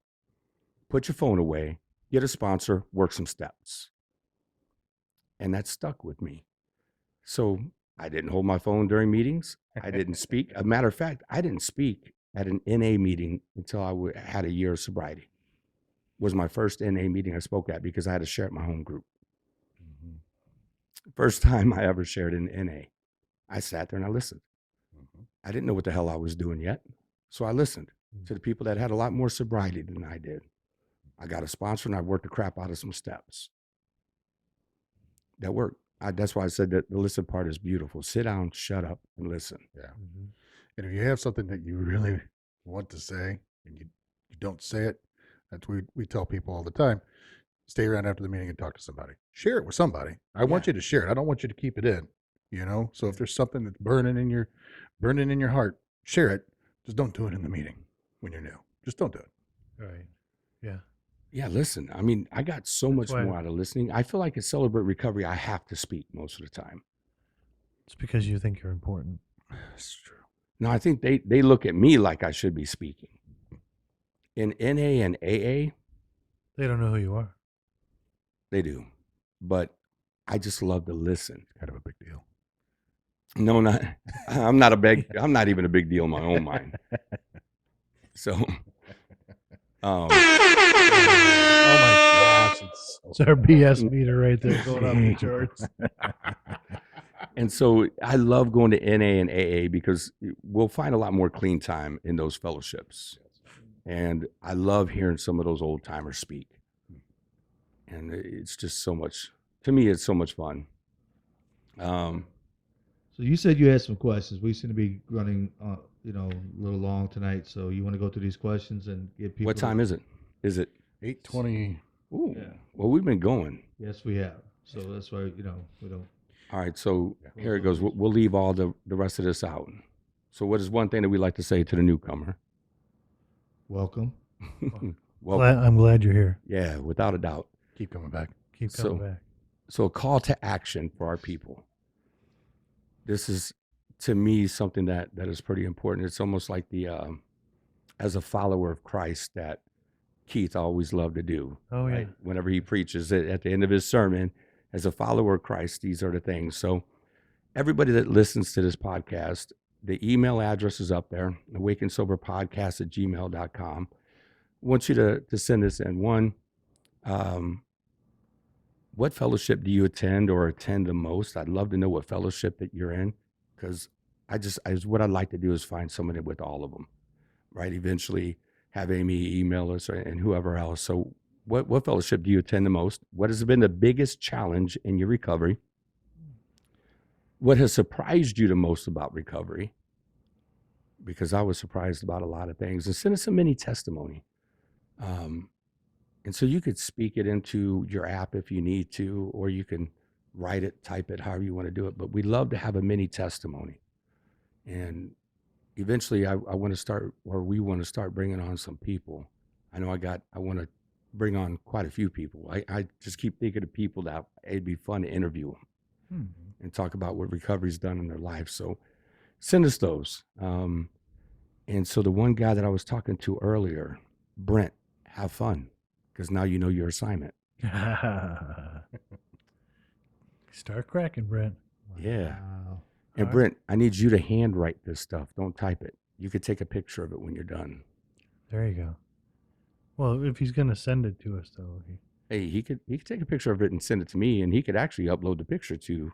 put your phone away, get a sponsor, work some steps. And that stuck with me. So I didn't hold my phone during meetings. I didn't speak. A matter of fact, I didn't speak at an NA meeting until I had a year of sobriety. Was my first NA meeting I spoke at because I had to share at my home group. First time I ever shared in NA. I sat there and I listened. I didn't know what the hell I was doing yet. So I listened to the people that had a lot more sobriety than I did. I got a sponsor and I worked the crap out of some steps. That worked. That's why I said that the listen part is beautiful. Sit down, shut up, and listen. Yeah. And if you have something that you really want to say and you don't say it, that's what we tell people all the time. Stay around after the meeting and talk to somebody. Share it with somebody. I want you to share it. I don't want you to keep it in. So if there's something that's burning in your heart, share it. Just don't do it in the meeting when you're new. Just don't do it. Right. Yeah. Yeah, listen. I mean, I got so much more out of listening. I feel like at Celebrate Recovery, I have to speak most of the time. It's because you think you're important. That's true. No, I think they look at me like I should be speaking. In NA and AA, They don't know who you are. they do. But I just love to listen. Kind of a big deal. No, I'm not even a big deal in my own mind. So, Oh my gosh, it's our BS meter right there going off the charts. and so I love going to NA and AA because we'll find a lot more clean time in those fellowships. And I love hearing some of those old timers speak. And it's just so much, to me, it's so much fun. So you said you had some questions. We seem to be running, a little long tonight. So you want to go through these questions and give people. What time is it? Is it 8:20? Ooh. Yeah. Well, we've been going. Yes, we have. So that's why we don't. All right. So here it goes. We'll leave all the rest of this out. So what is one thing that we like to say to the newcomer? Welcome. Well, I'm glad you're here. yeah, without a doubt. Keep coming back. Keep coming back. So a call to action for our people. This is, to me, something that is pretty important. It's almost like the, as a follower of Christ that Keith always loved to do. Oh, yeah. Whenever he preaches at the end of his sermon, as a follower of Christ, these are the things. So everybody that listens to this podcast, the email address is up there, awakeandsoberpodcast@gmail.com. I want you to send this in. One, what fellowship do you attend or attend the most? I'd love to know what fellowship that you're in, because what I'd like to do is find someone with all of them, right? Eventually have Amy email us and whoever else. So what fellowship do you attend the most? What has been the biggest challenge in your recovery? What has surprised you the most about recovery? Because I was surprised about a lot of things. And send us a mini testimony. And so you could speak it into your app if you need to, or you can write it, type it, however you want to do it. But we'd love to have a mini testimony. And eventually I want to start, or we want to start bringing on some people. I know I want to bring on quite a few people. I just keep thinking of people that it'd be fun to interview them and talk about what recovery's done in their life. So send us those. And so the one guy that I was talking to earlier, Brent, have fun, because now you know your assignment. Start cracking, Brent. Yeah. Wow. And Brent, I need you to handwrite this stuff. Don't type it. You could take a picture of it when you're done. There you go. Well, if he's going to send it to us, though. Hey, he could take a picture of it and send it to me, and he could actually upload the picture too.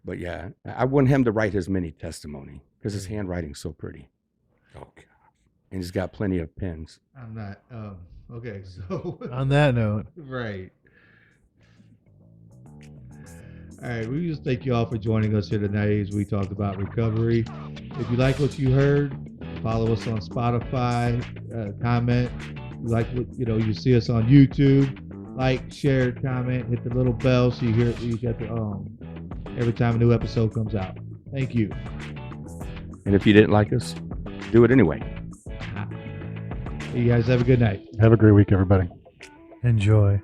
But yeah, I want him to write his mini testimony because his handwriting's so pretty. Oh God! And he's got plenty of pens. I'm not. Okay, so On that note, right. All right, we just thank you all for joining us here tonight as we talked about recovery. If you like what you heard, follow us on Spotify, comment. If you like what you see us on YouTube, like, share, comment, hit the little bell so you get the every time a new episode comes out. Thank you. And if you didn't like us, do it anyway. You guys have a good night. Have a great week, everybody. enjoy.